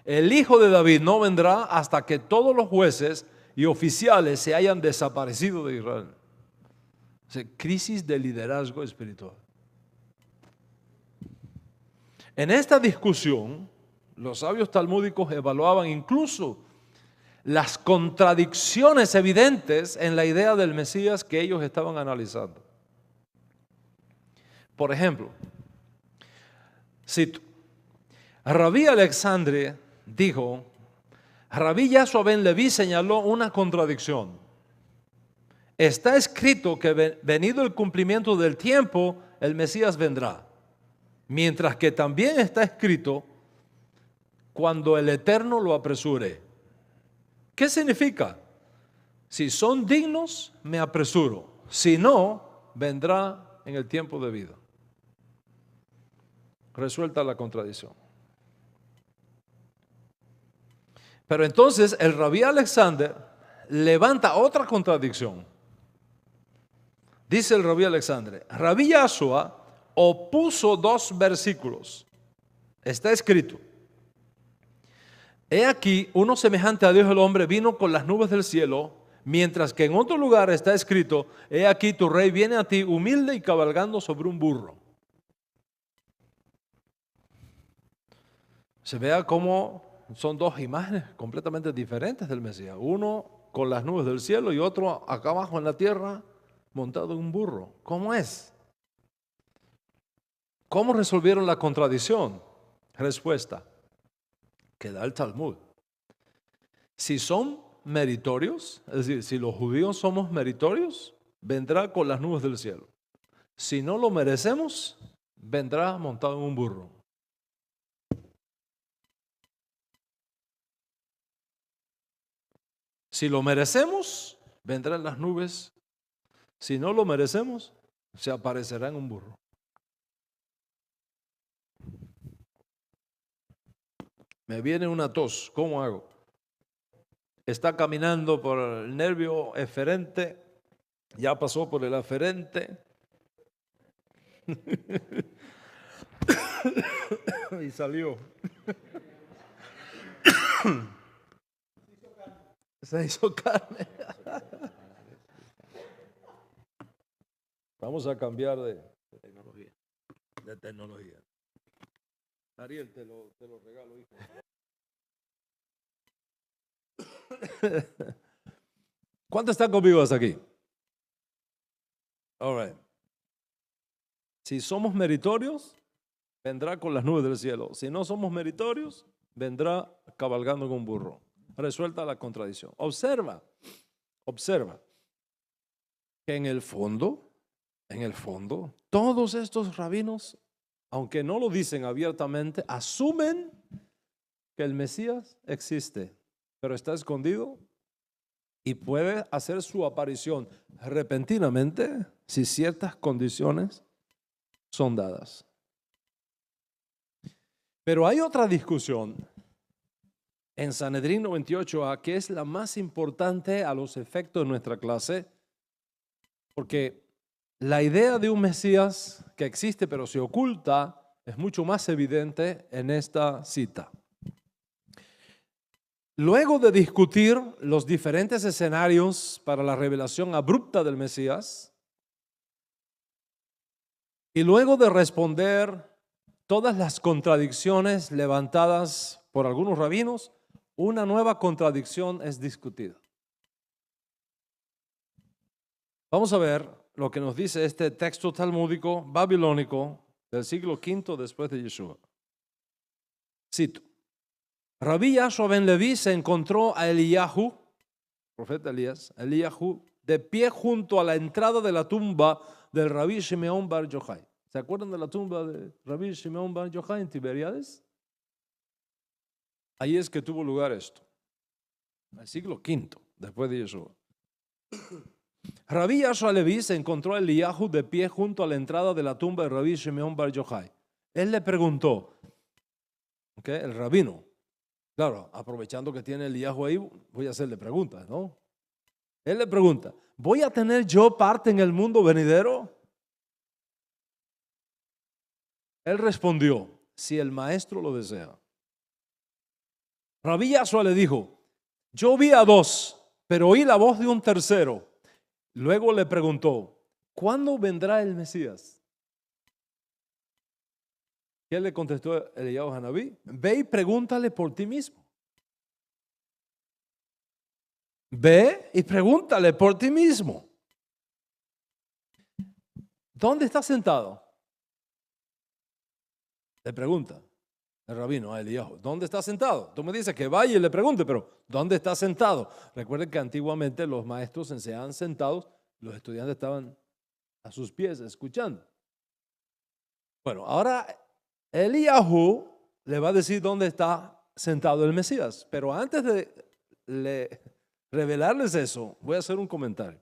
el hijo de David no vendrá hasta que todos los jueces y oficiales se hayan desaparecido de Israel. O sea, crisis de liderazgo espiritual. En esta discusión, los sabios talmúdicos evaluaban incluso las contradicciones evidentes en la idea del Mesías que ellos estaban analizando. Por ejemplo, cito, Rabí Alexandre dijo, Rabí Yashua ben Leví señaló una contradicción. Está escrito que venido el cumplimiento del tiempo, el Mesías vendrá. Mientras que también está escrito, cuando el Eterno lo apresure. ¿Qué significa? Si son dignos, me apresuro. Si no, vendrá en el tiempo debido. Resuelta la contradicción. Pero entonces el rabí Alexander levanta otra contradicción. Dice el rabí Alexander, Rabí Yashua opuso dos versículos. Está escrito, he aquí uno semejante a Dios el hombre vino con las nubes del cielo, mientras que en otro lugar está escrito, he aquí tu rey viene a ti humilde y cabalgando sobre un burro. Se vea cómo son dos imágenes completamente diferentes del Mesías. Uno con las nubes del cielo y otro acá abajo en la tierra montado en un burro. ¿Cómo es? ¿Cómo resolvieron la contradicción? Respuesta que da el Talmud. Si son meritorios, es decir, si los judíos somos meritorios, vendrá con las nubes del cielo. Si no lo merecemos, vendrá montado en un burro. Si lo merecemos, vendrá en las nubes. Si no lo merecemos, se aparecerá en un burro. Me viene una tos, ¿cómo hago? Está caminando por el nervio eferente, ya pasó por el aferente y salió. Se hizo carne. Vamos a cambiar de tecnología. Ariel, te lo regalo, hijo. ¿Cuántos están conmigo hasta aquí? All right. Si somos meritorios, vendrá con las nubes del cielo. Si no somos meritorios, vendrá cabalgando con un burro. Resuelta la contradicción. Observa que en el fondo, todos estos rabinos, aunque no lo dicen abiertamente, asumen que el Mesías existe, pero está escondido y puede hacer su aparición repentinamente si ciertas condiciones son dadas. Pero hay otra discusión en Sanedrín 98a, que es la más importante a los efectos de nuestra clase, porque la idea de un Mesías que existe pero se oculta es mucho más evidente en esta cita. Luego de discutir los diferentes escenarios para la revelación abrupta del Mesías, y luego de responder todas las contradicciones levantadas por algunos rabinos, una nueva contradicción es discutida. Vamos a ver lo que nos dice este texto talmúdico babilónico del siglo V después de Yeshua. Cito: Rabí Yashua ben Leví se encontró a Eliyahu, profeta Elías, Eliyahu, de pie junto a la entrada de la tumba del Rabí Shimeón bar Yochai. ¿Se acuerdan de la tumba de Rabí Shimeón bar Yochai en Tiberíades? Ahí es que tuvo lugar esto, en el siglo V después de Yeshua. Rabí Yashua Leví se encontró a Eliyahu de pie junto a la entrada de la tumba de Rabí Shimeón bar Yochai. Él le preguntó, el rabino, claro, aprovechando que tiene Eliyahu ahí, voy a hacerle preguntas, ¿no? Él le pregunta, ¿voy a tener yo parte en el mundo venidero? Él respondió, si el maestro lo desea. Rabí Yashua le dijo, yo vi a dos, pero oí la voz de un tercero. Luego le preguntó, ¿cuándo vendrá el Mesías? ¿Qué le contestó Eliyahu Hanabí? Ve y pregúntale por ti mismo. Ve y pregúntale por ti mismo. ¿Dónde está sentado? Le pregunta el rabino a Eliyahu, ¿dónde está sentado? Tú me dices que vaya y le pregunte, pero ¿dónde está sentado? Recuerden que antiguamente los maestros enseñaban sentados, los estudiantes estaban a sus pies escuchando. Bueno, ahora Eliyahu le va a decir dónde está sentado el Mesías, pero antes de revelarles eso, voy a hacer un comentario.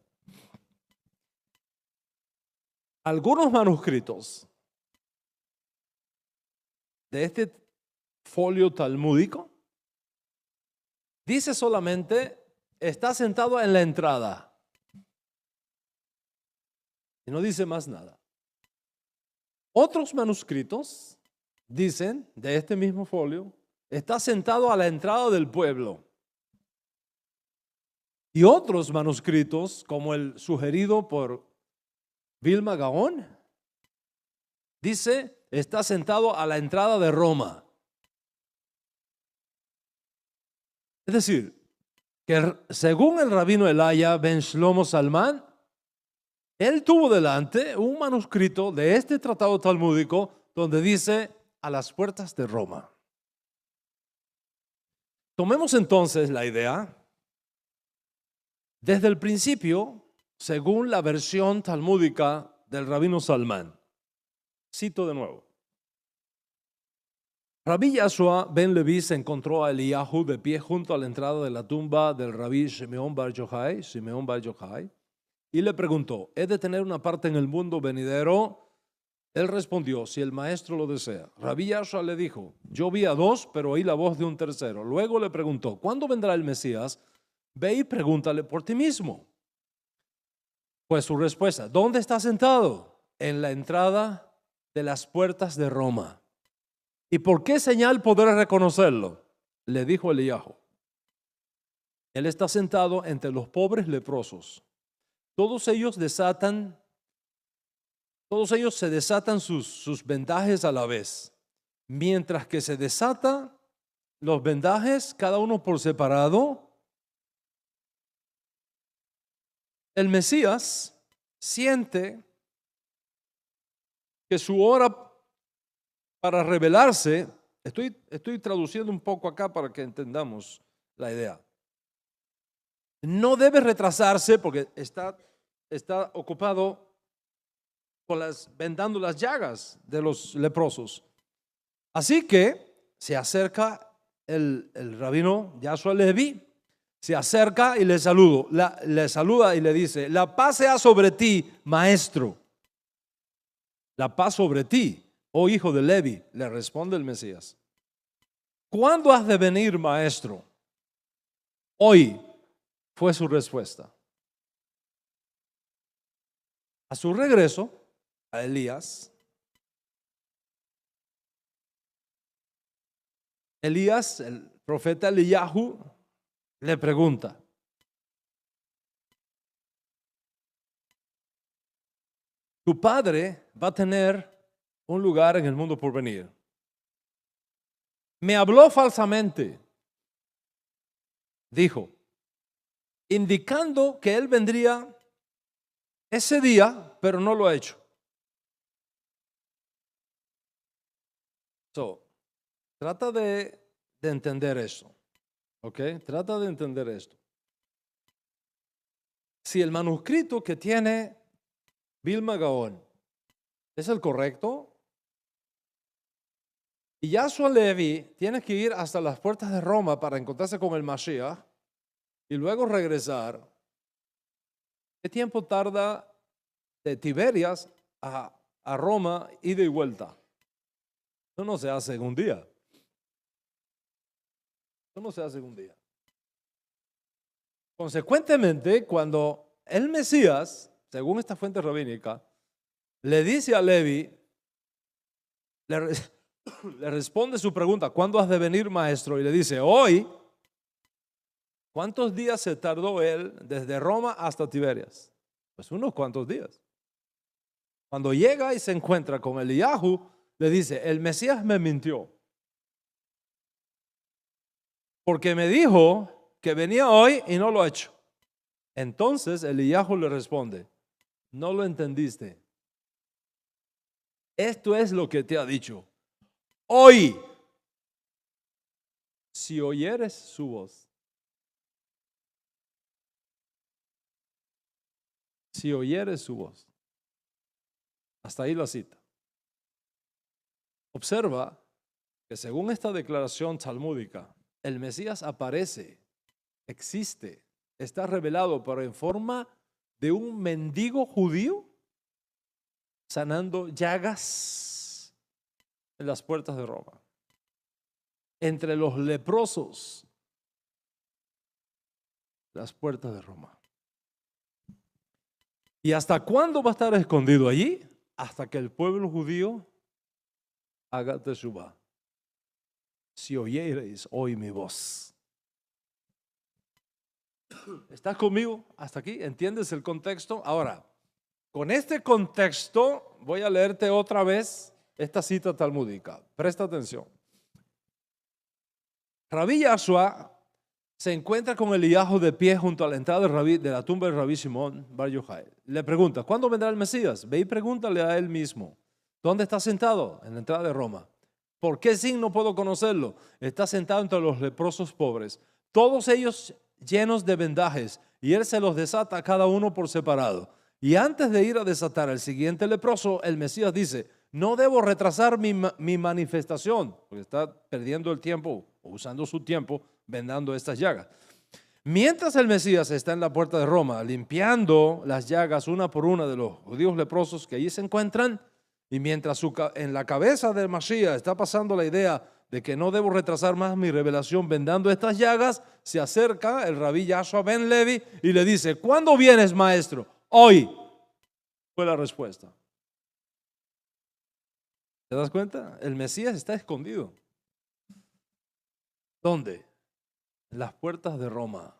Algunos manuscritos de este folio talmúdico dice solamente está sentado en la entrada y no dice más nada. Otros manuscritos dicen de este mismo folio está sentado a la entrada del pueblo. Y otros manuscritos, como el sugerido por Vilma Gaón, dice está sentado a la entrada de Roma. Es decir, que según el rabino Elaya ben Shlomo Salman, él tuvo delante un manuscrito de este tratado talmúdico donde dice a las puertas de Roma. Tomemos entonces la idea. Desde el principio, según la versión talmúdica del rabino Salman, cito de nuevo. Rabí Yashua ben Leví se encontró a Eliyahu de pie junto a la entrada de la tumba del Rabí Shimeón bar Yochai, y le preguntó, ¿he de tener una parte en el mundo venidero? Él respondió, si el maestro lo desea. Rabí Yashua le dijo, yo vi a dos, pero oí la voz de un tercero. Luego le preguntó, ¿cuándo vendrá el Mesías? Ve y pregúntale por ti mismo. Pues su respuesta, ¿dónde está sentado? En la entrada de las puertas de Roma. ¿Y por qué señal podré reconocerlo? Le dijo Eliyahu. Él está sentado entre los pobres leprosos. Todos ellos se desatan sus vendajes a la vez. Mientras que se desatan los vendajes, cada uno por separado, el Mesías siente que su hora para revelarse, estoy traduciendo un poco acá para que entendamos la idea. No debe retrasarse porque está ocupado con vendando las llagas de los leprosos. Así que se acerca el rabino Yashua Leví, se acerca y le saluda y le dice, la paz sea sobre ti, maestro. La paz sobre ti. Oh hijo de Levi, le responde el Mesías. ¿Cuándo has de venir, maestro? Hoy, fue su respuesta. A su regreso a Elías, Elías, el profeta Eliyahu, le pregunta: tu padre va a tener un lugar en el mundo por venir. Me habló falsamente, dijo, indicando que él vendría ese día, pero no lo ha hecho. Trata de entender eso. ¿Ok? Trata de entender esto. Si el manuscrito que tiene Vilma Gaón es el correcto, y Yahshua Levi tiene que ir hasta las puertas de Roma para encontrarse con el Mashiach y luego regresar, ¿qué tiempo tarda de Tiberias a Roma, ida y vuelta? Eso no se hace en un día. Eso no se hace en un día. Consecuentemente, cuando el Mesías, según esta fuente rabínica, le dice a Levi, le responde su pregunta: ¿cuándo has de venir, maestro? Y le dice: hoy. ¿Cuántos días se tardó él desde Roma hasta Tiberias? Pues unos cuantos días. Cuando llega y se encuentra con Eliyahu, le dice: el Mesías me mintió, porque me dijo que venía hoy y no lo ha hecho. Entonces Eliyahu le responde: no lo entendiste. Esto es lo que te ha dicho. Hoy, si oyeres su voz. Si oyeres su voz. Hasta ahí la cita. Observa que según esta declaración talmúdica, el Mesías aparece, existe, está revelado, pero en forma de un mendigo judío sanando llagas en las puertas de Roma, entre los leprosos, las puertas de Roma. ¿Y hasta cuándo va a estar escondido allí? Hasta que el pueblo judío haga teshuvá. Si oyereis hoy mi voz. ¿Estás conmigo hasta aquí? ¿Entiendes el contexto? Ahora, con este contexto voy a leerte otra vez esta cita talmúdica. Presta atención. Rabí Yahshua se encuentra con Eliyahu de pie junto a la entrada de la tumba de Rabí Shimon Bar Yochai. Le pregunta: ¿cuándo vendrá el Mesías? Ve y pregúntale a él mismo. ¿Dónde está sentado? En la entrada de Roma. ¿Por qué signo puedo conocerlo? Está sentado entre los leprosos pobres, todos ellos llenos de vendajes, y él se los desata a cada uno por separado. Y antes de ir a desatar al siguiente leproso, el Mesías dice: no debo retrasar mi manifestación, porque está perdiendo el tiempo o usando su tiempo vendando estas llagas. Mientras el Mesías está en la puerta de Roma limpiando las llagas una por una de los judíos leprosos que allí se encuentran, y mientras en la cabeza del Mashiach está pasando la idea de que no debo retrasar más mi revelación vendando estas llagas, se acerca el rabí Yahshua ben Levi y le dice: ¿cuándo vienes, maestro? Hoy. Fue la respuesta. ¿Te das cuenta? El Mesías está escondido. ¿Dónde? En las puertas de Roma.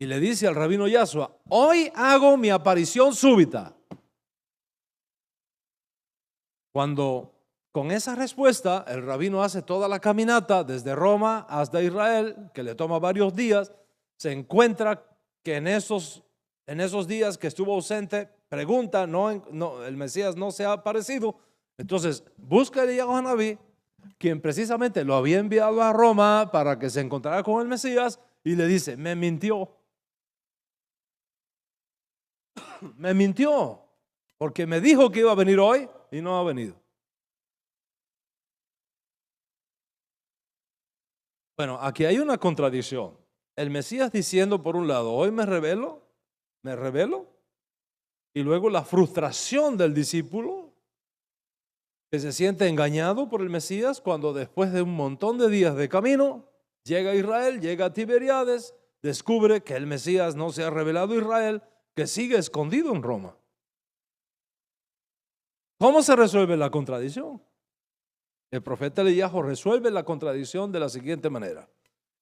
Y le dice al rabino Yahshua: hoy hago mi aparición súbita. Cuando con esa respuesta el rabino hace toda la caminata desde Roma hasta Israel, que le toma varios días, se encuentra que en esos días que estuvo ausente, pregunta, el Mesías no se ha aparecido. Entonces busca a Eliyahu Hanabí, quien precisamente lo había enviado a Roma para que se encontrara con el Mesías, y le dice: me mintió. Me mintió, porque me dijo que iba a venir hoy y no ha venido. Bueno, aquí hay una contradicción. El Mesías diciendo por un lado: hoy me revelo, y luego la frustración del discípulo que se siente engañado por el Mesías cuando después de un montón de días de camino llega a Israel, llega a Tiberiades, descubre que el Mesías no se ha revelado a Israel, que sigue escondido en Roma. ¿Cómo se resuelve la contradicción? El profeta Elías resuelve la contradicción de la siguiente manera.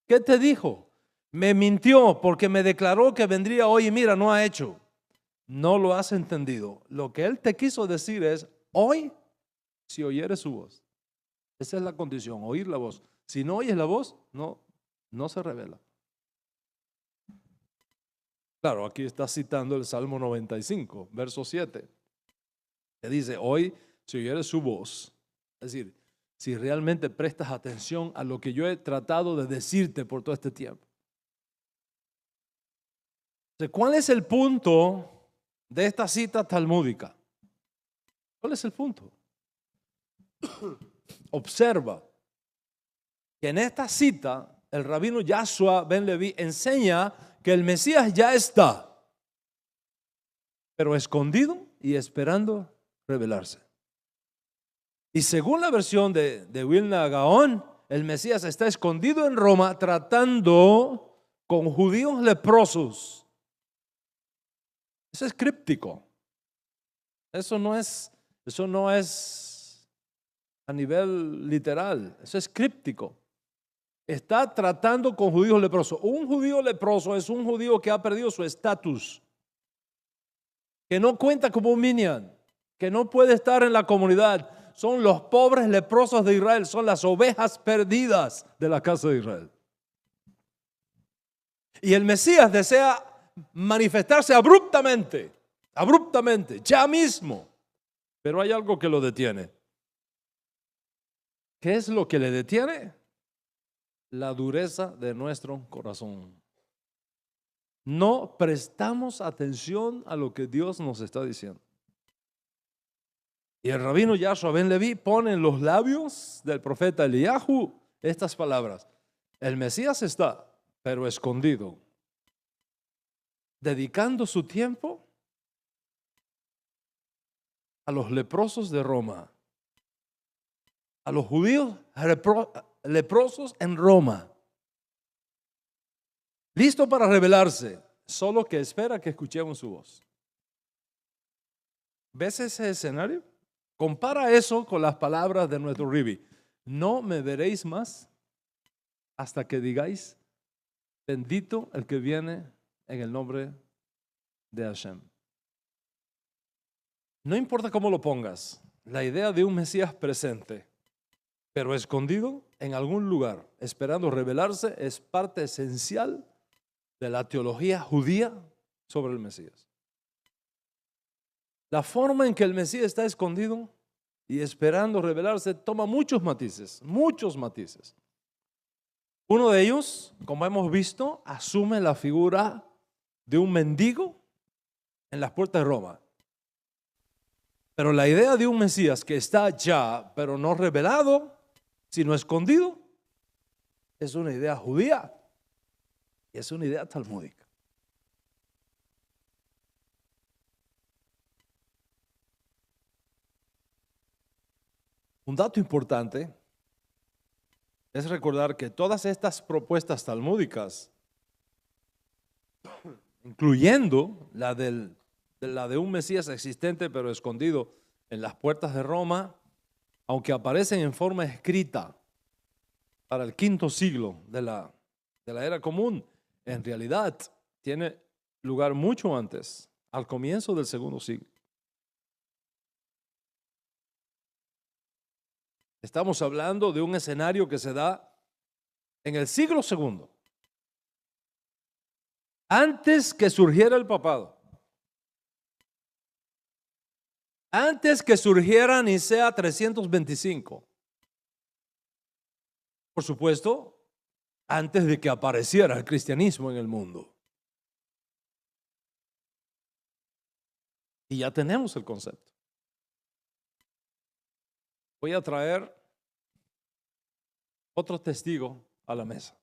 ¿Qué te dijo? Me mintió porque me declaró que vendría hoy y mira, no ha hecho. No lo has entendido. Lo que él te quiso decir es, hoy, si oyeres su voz. Esa es la condición, oír la voz. Si no oyes la voz, no se revela. Claro, aquí está citando el Salmo 95, verso 7, que dice, hoy, si oyeres su voz, es decir, si realmente prestas atención a lo que yo he tratado de decirte por todo este tiempo. Entonces, ¿cuál es el punto de esta cita talmúdica? ¿Cuál es el punto? Observa que en esta cita el rabino Yahshua ben Leví enseña que el Mesías ya está, pero escondido y esperando revelarse. Y según la versión de Wilna Gaón, el Mesías está escondido en Roma tratando con judíos leprosos. Eso es críptico. Eso no es a nivel literal. Eso es críptico. Está tratando con judíos leprosos. Un judío leproso es un judío que ha perdido su estatus, que no cuenta como un minyan, que no puede estar en la comunidad. Son los pobres leprosos de Israel, son las ovejas perdidas de la casa de Israel. Y el Mesías desea manifestarse abruptamente, ya mismo. Pero hay algo que lo detiene. ¿Qué es lo que le detiene? La dureza de nuestro corazón. No prestamos atención a lo que Dios nos está diciendo. Y el rabino Yahshua ben Leví pone en los labios del profeta Eliyahu estas palabras. El Mesías está, pero escondido, dedicando su tiempo a los leprosos de Roma, a los judíos leprosos en Roma, listo para revelarse, solo que espera que escuchemos su voz. ¿Ves ese escenario? Compara eso con las palabras de nuestro Ribi. No me veréis más hasta que digáis, bendito el que viene en el nombre de Hashem. No importa cómo lo pongas, la idea de un Mesías presente, pero escondido en algún lugar, esperando revelarse, es parte esencial de la teología judía sobre el Mesías. La forma en que el Mesías está escondido y esperando revelarse toma muchos matices, muchos matices. Uno de ellos, como hemos visto, asume la figura de un mendigo en las puertas de Roma. Pero la idea de un Mesías que está ya, pero no revelado, sino escondido, es una idea judía y es una idea talmúdica. Un dato importante es recordar que todas estas propuestas talmúdicas, incluyendo la de un Mesías existente pero escondido en las puertas de Roma, aunque aparecen en forma escrita para el quinto siglo de la era común, en realidad tiene lugar mucho antes, al comienzo del segundo siglo. Estamos hablando de un escenario que se da en el siglo segundo, antes que surgiera el papado, antes que surgiera Nicea 325. Por supuesto, antes de que apareciera el cristianismo en el mundo. Y ya tenemos el concepto. Voy a traer otro testigo a la mesa,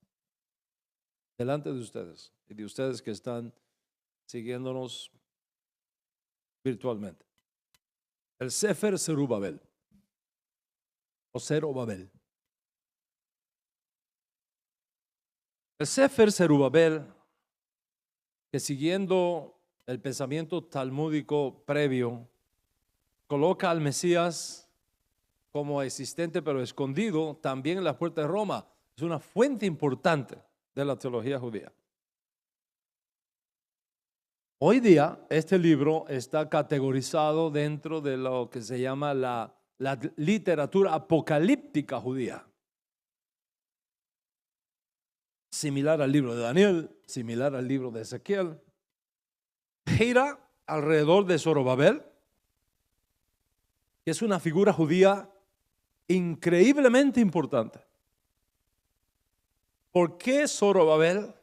delante de ustedes y de ustedes que están siguiéndonos virtualmente. El Sefer Zerubabel o Zerubabel. El Sefer Zerubabel, que siguiendo el pensamiento talmúdico previo, coloca al Mesías como existente pero escondido también en las puertas de Roma. Es una fuente importante de la teología judía. Hoy día este libro está categorizado dentro de lo que se llama la literatura apocalíptica judía. Similar al libro de Daniel, similar al libro de Ezequiel. Gira alrededor de Zorobabel, que es una figura judía increíblemente importante. ¿Por qué Zorobabel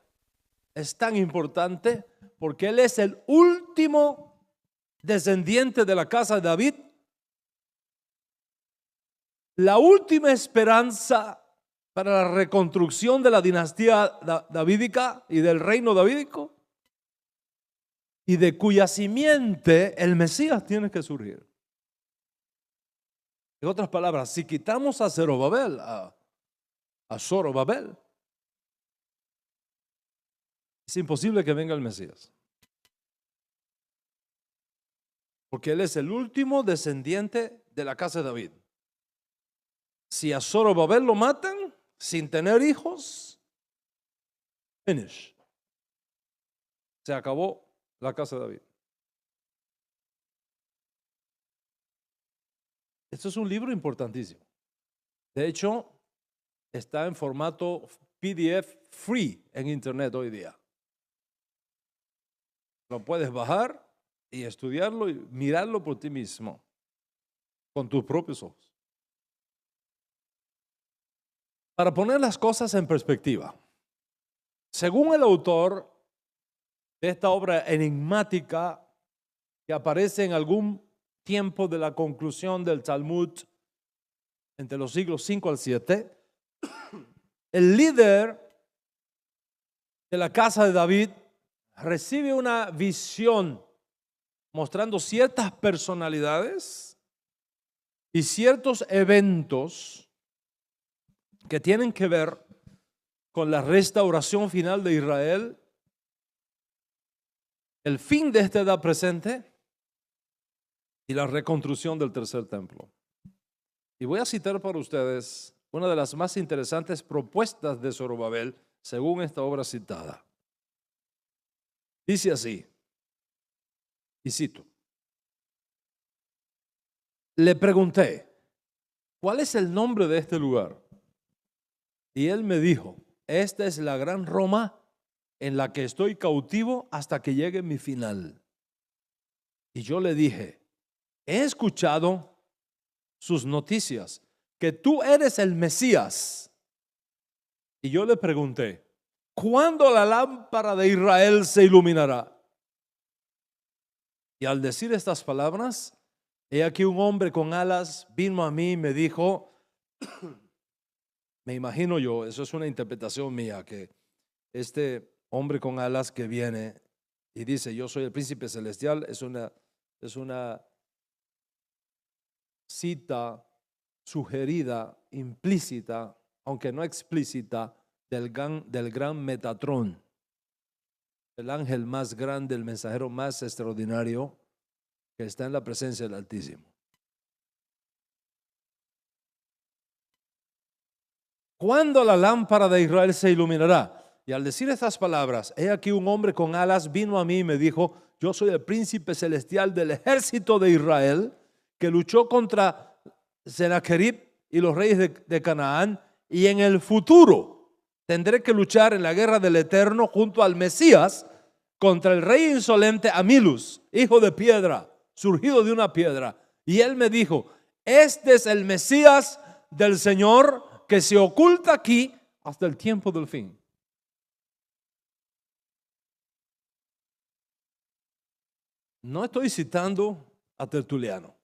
es tan importante? Porque él es el último descendiente de la casa de David, la última esperanza para la reconstrucción de la dinastía davídica y del reino davídico, y de cuya simiente el Mesías tiene que surgir. En otras palabras, si quitamos a Zorobabel, es imposible que venga el Mesías. Porque él es el último descendiente de la casa de David. Si a Zorobabel lo matan sin tener hijos, finish. Se acabó la casa de David. Esto es un libro importantísimo. De hecho, está en formato PDF free en internet hoy día. Lo puedes bajar y estudiarlo y mirarlo por ti mismo, con tus propios ojos. Para poner las cosas en perspectiva, según el autor de esta obra enigmática que aparece en algún tiempo de la conclusión del Talmud entre los siglos 5 al 7, el líder de la casa de David recibe una visión mostrando ciertas personalidades y ciertos eventos que tienen que ver con la restauración final de Israel, el fin de esta edad presente y la reconstrucción del tercer templo. Y voy a citar para ustedes una de las más interesantes propuestas de Zorobabel según esta obra citada. Dice así, y cito: le pregunté, ¿cuál es el nombre de este lugar? Y él me dijo, esta es la gran Roma en la que estoy cautivo hasta que llegue mi final. Y yo le dije, he escuchado sus noticias, que tú eres el Mesías. Y yo le pregunté, ¿cuándo la lámpara de Israel se iluminará? Y al decir estas palabras, he aquí un hombre con alas vino a mí y me dijo, me imagino yo, eso es una interpretación mía, que este hombre con alas que viene y dice, yo soy el príncipe celestial, es una cita sugerida, implícita, aunque no explícita, del gran Metatrón, el ángel más grande, el mensajero más extraordinario que está en la presencia del Altísimo. ¿Cuándo la lámpara de Israel se iluminará? Y al decir estas palabras, he aquí un hombre con alas vino a mí y me dijo, yo soy el príncipe celestial del ejército de Israel, que luchó contra Sennacherib y los reyes de Canaán, y en el futuro tendré que luchar en la guerra del Eterno junto al Mesías contra el rey insolente Amilus, hijo de piedra, surgido de una piedra. Y él me dijo, este es el Mesías del Señor que se oculta aquí hasta el tiempo del fin. No estoy citando a Tertuliano,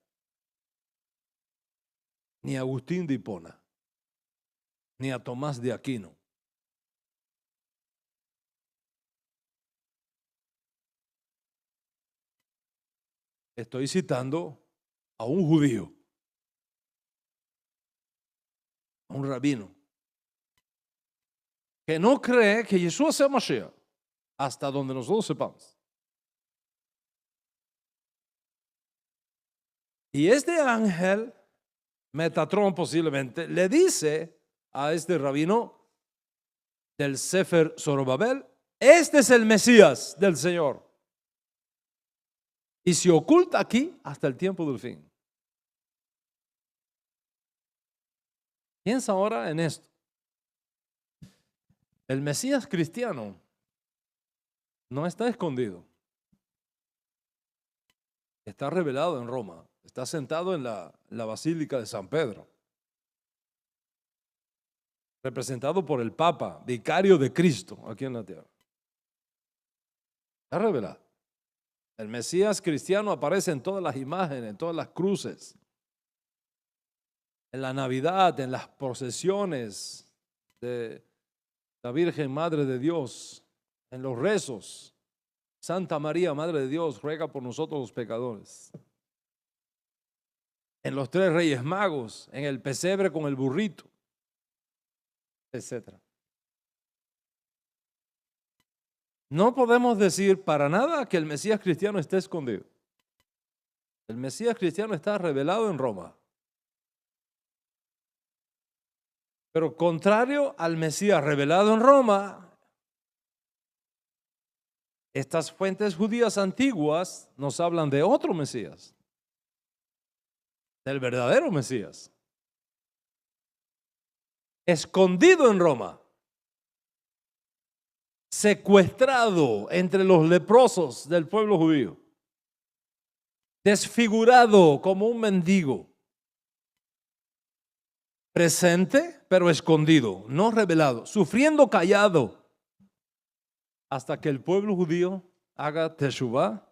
ni a Agustín de Hipona, ni a Tomás de Aquino. Estoy citando a un judío, a un rabino, que no cree que Jesús sea Mashiach, hasta donde nosotros sepamos. Y este ángel Metatrón posiblemente, le dice a este rabino del Sefer Zorobabel, este es el Mesías del Señor. Y se oculta aquí hasta el tiempo del fin. Piensa ahora en esto. El Mesías cristiano no está escondido. Está revelado en Roma. Está sentado en la Basílica de San Pedro. Representado por el Papa, vicario de Cristo aquí en la tierra. Está revelado. El Mesías cristiano aparece en todas las imágenes, en todas las cruces, en la Navidad, en las procesiones de la Virgen Madre de Dios, en los rezos. Santa María, Madre de Dios, ruega por nosotros los pecadores. En los 3 Reyes Magos, en el pesebre con el burrito, etc. No podemos decir para nada que el Mesías cristiano esté escondido. El Mesías cristiano está revelado en Roma. Pero contrario al Mesías revelado en Roma, estas fuentes judías antiguas nos hablan de otro Mesías, del verdadero Mesías, escondido en Roma, secuestrado entre los leprosos del pueblo judío, desfigurado como un mendigo, presente pero escondido, no revelado, sufriendo callado, hasta que el pueblo judío haga teshuvá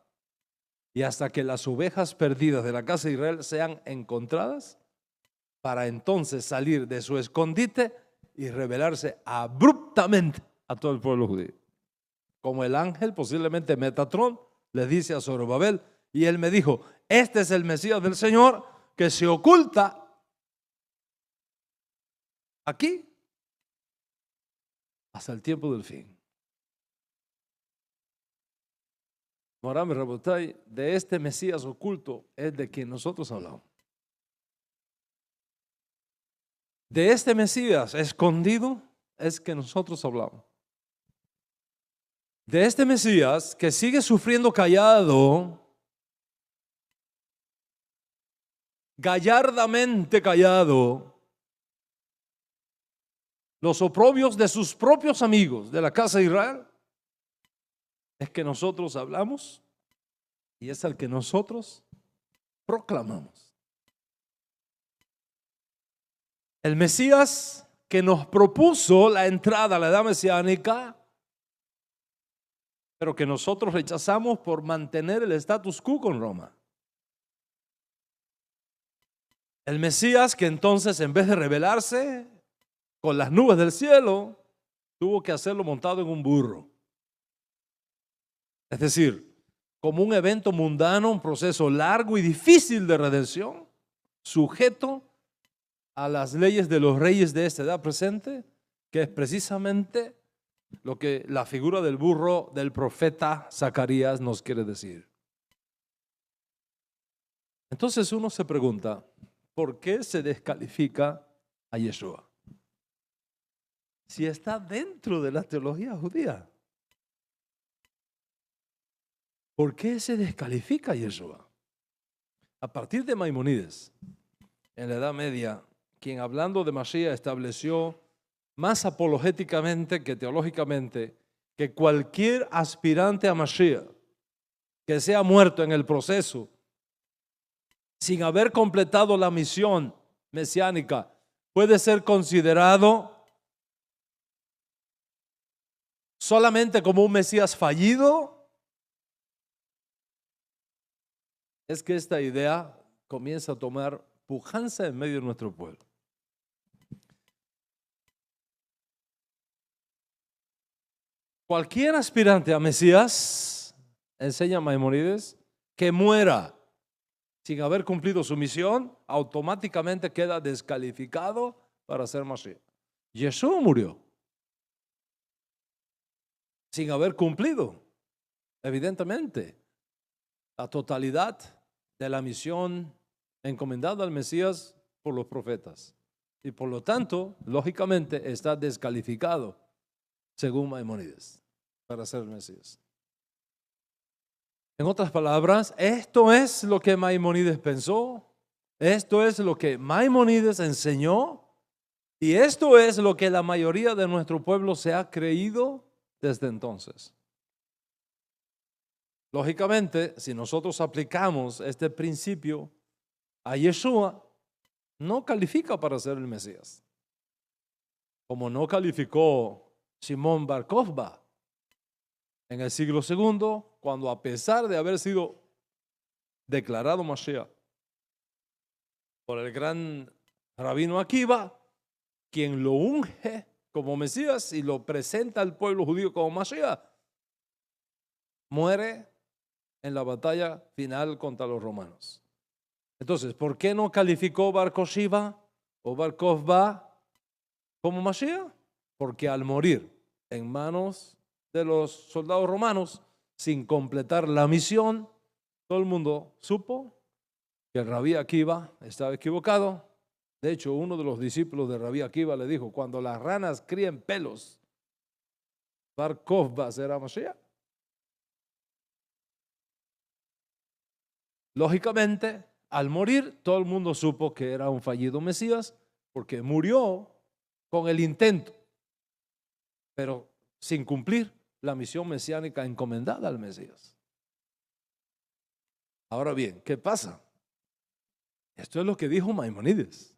y hasta que las ovejas perdidas de la casa de Israel sean encontradas, para entonces salir de su escondite y revelarse abruptamente a todo el pueblo judío. Como el ángel, posiblemente Metatrón, le dice a Zorobabel, y él me dijo, este es el Mesías del Señor que se oculta aquí hasta el tiempo del fin. Moram Rabotay, de este Mesías oculto es de quien nosotros hablamos. De este Mesías escondido es que nosotros hablamos. De este Mesías que sigue sufriendo callado, gallardamente callado, los oprobios de sus propios amigos de la casa de Israel, es que nosotros hablamos y es el que nosotros proclamamos. El Mesías que nos propuso la entrada a la edad mesiánica, pero que nosotros rechazamos por mantener el status quo con Roma. El Mesías que entonces, en vez de revelarse con las nubes del cielo, tuvo que hacerlo montado en un burro. Es decir, como un evento mundano, un proceso largo y difícil de redención, sujeto a las leyes de los reyes de esta edad presente, que es precisamente lo que la figura del burro del profeta Zacarías nos quiere decir. Entonces uno se pregunta, ¿por qué se descalifica a Yeshua? Si está dentro de la teología judía. ¿Por qué se descalifica a Yeshua? A partir de Maimónides, en la Edad Media, quien hablando de Mashiach estableció más apologéticamente que teológicamente que cualquier aspirante a Mashiach que sea muerto en el proceso sin haber completado la misión mesiánica puede ser considerado solamente como un Mesías fallido. Es que esta idea comienza a tomar pujanza en medio de nuestro pueblo. Cualquier aspirante a Mesías, enseña Maimónides, que muera sin haber cumplido su misión, automáticamente queda descalificado para ser Mashiach. Yeshua murió sin haber cumplido, evidentemente, la totalidad de la misión encomendada al Mesías por los profetas. Y por lo tanto, lógicamente, está descalificado, según Maimónides, para ser el Mesías. En otras palabras, esto es lo que Maimónides pensó, esto es lo que Maimónides enseñó, y esto es lo que la mayoría de nuestro pueblo se ha creído desde entonces. Lógicamente, si nosotros aplicamos este principio a Yeshua, no califica para ser el Mesías. Como no calificó Simón Bar Kokhba en el siglo II, cuando a pesar de haber sido declarado Mashiach por el gran rabino Akiva, quien lo unge como Mesías y lo presenta al pueblo judío como Mashiach, muere en la batalla final contra los romanos. Entonces, ¿por qué no calificó Bar Kokhba o Bar Kokhba como Mashiach? Porque al morir en manos de los soldados romanos, sin completar la misión, todo el mundo supo que el Rabí Akiva estaba equivocado. De hecho, uno de los discípulos de Rabí Akiva le dijo, cuando las ranas críen pelos, Bar Kokhba será Mashiach. Lógicamente, al morir, todo el mundo supo que era un fallido Mesías, porque murió con el intento, pero sin cumplir la misión mesiánica encomendada al Mesías. Ahora bien, ¿qué pasa? Esto es lo que dijo Maimónides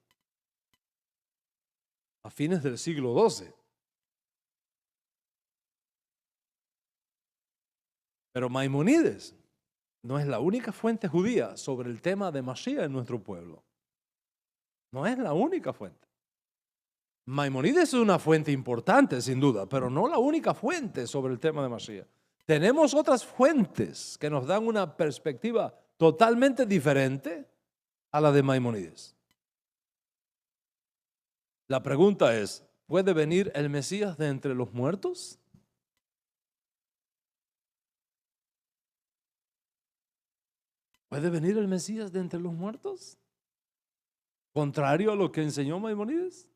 a fines del siglo XII. Pero Maimónides no es la única fuente judía sobre el tema de Mashiach en nuestro pueblo. No es la única fuente. Maimónides es una fuente importante, sin duda, pero no la única fuente sobre el tema de Mashiach. Tenemos otras fuentes que nos dan una perspectiva totalmente diferente a la de Maimónides. La pregunta es, ¿puede venir el Mesías de entre los muertos? ¿Puede venir el Mesías de entre los muertos? Contrario a lo que enseñó Maimónides.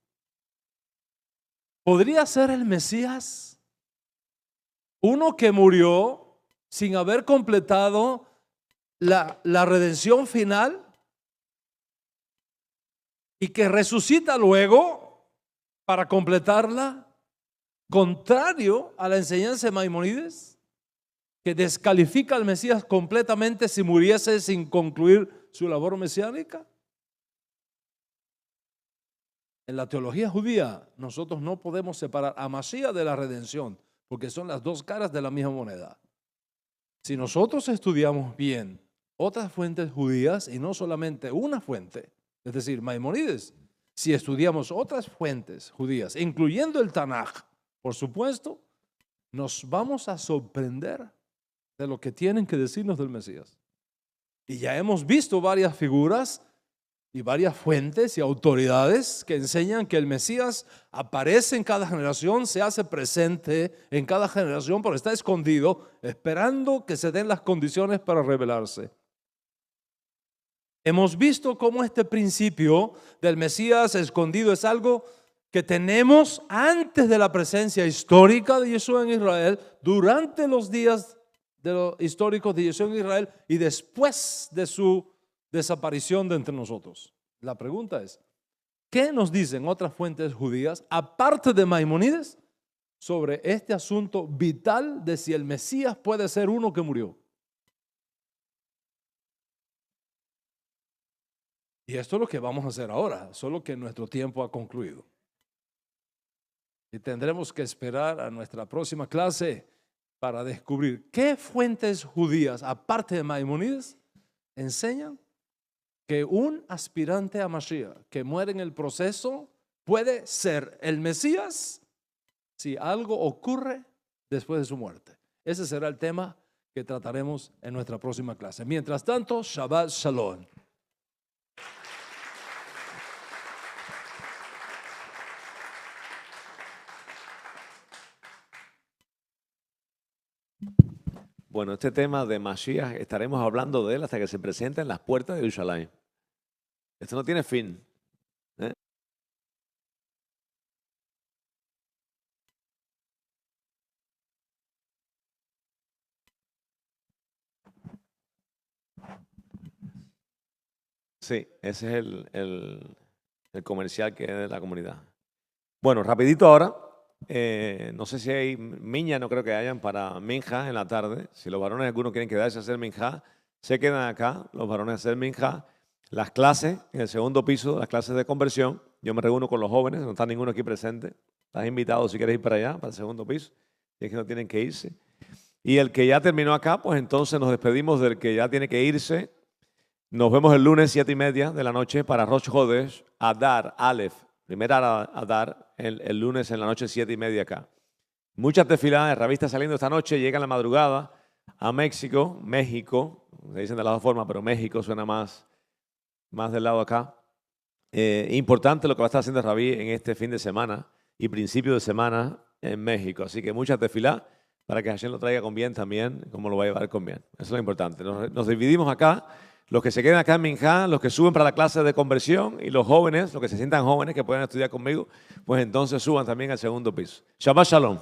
¿Podría ser el Mesías uno que murió sin haber completado la redención final y que resucita luego para completarla, contrario a la enseñanza de Maimónides, que descalifica al Mesías completamente si muriese sin concluir su labor mesiánica? En la teología judía nosotros no podemos separar a Mashiach de la redención, porque son las dos caras de la misma moneda. Si nosotros estudiamos bien otras fuentes judías y no solamente una fuente, es decir, Maimónides, si estudiamos otras fuentes judías, incluyendo el Tanaj, por supuesto, nos vamos a sorprender de lo que tienen que decirnos del Mesías. Y ya hemos visto varias figuras y varias fuentes y autoridades que enseñan que el Mesías aparece en cada generación, se hace presente en cada generación, pero está escondido, esperando que se den las condiciones para revelarse. Hemos visto cómo este principio del Mesías escondido es algo que tenemos antes de la presencia histórica de Yeshua en Israel, durante los días de los históricos de Yeshua en Israel y después de su desaparición de entre nosotros. La pregunta es, ¿qué nos dicen otras fuentes judías, aparte de Maimónides, sobre este asunto vital de si el Mesías puede ser uno que murió? Y esto es lo que vamos a hacer ahora, solo que nuestro tiempo ha concluido. Y tendremos que esperar a nuestra próxima clase para descubrir qué fuentes judías, aparte de Maimónides, enseñan que un aspirante a Mashiach que muere en el proceso puede ser el Mesías si algo ocurre después de su muerte. Ese será el tema que trataremos en nuestra próxima clase. Mientras tanto, Shabbat Shalom. Bueno, este tema de Mashiach estaremos hablando de él hasta que se presente en las puertas de Jerusalén. Esto no tiene fin. Sí, ese es el comercial que es de la comunidad. Bueno, rapidito ahora. No sé si hay miña, no creo que hayan para minja en la tarde. Si los varones algunos quieren quedarse a hacer minja, se quedan acá, los varones a hacer minja. Las clases en el segundo piso, las clases de conversión. Yo me reúno con los jóvenes, no está ninguno aquí presente. Estás invitado si quieres ir para allá, para el segundo piso. Y es que no tienen que irse. Y el que ya terminó acá, pues entonces nos despedimos del que ya tiene que irse. Nos vemos el lunes 7:30 de la noche para Rosh Hodesh, Adar, Aleph. Primera Adar, el lunes en la noche 7:30 acá. Muchas tefilas, Rabí está saliendo esta noche, llega en la madrugada a México, se dicen de las dos formas, pero México suena más del lado acá. Importante lo que va a estar haciendo Rabí en este fin de semana y principio de semana en México. Así que muchas tefilas para que Hashem lo traiga con bien también, como lo va a llevar con bien. Eso es lo importante. Nos dividimos acá. Los que se quedan acá en Minjá, los que suben para la clase de conversión y los jóvenes, los que se sientan jóvenes que puedan estudiar conmigo, pues entonces suban también al segundo piso. Shabbat Shalom.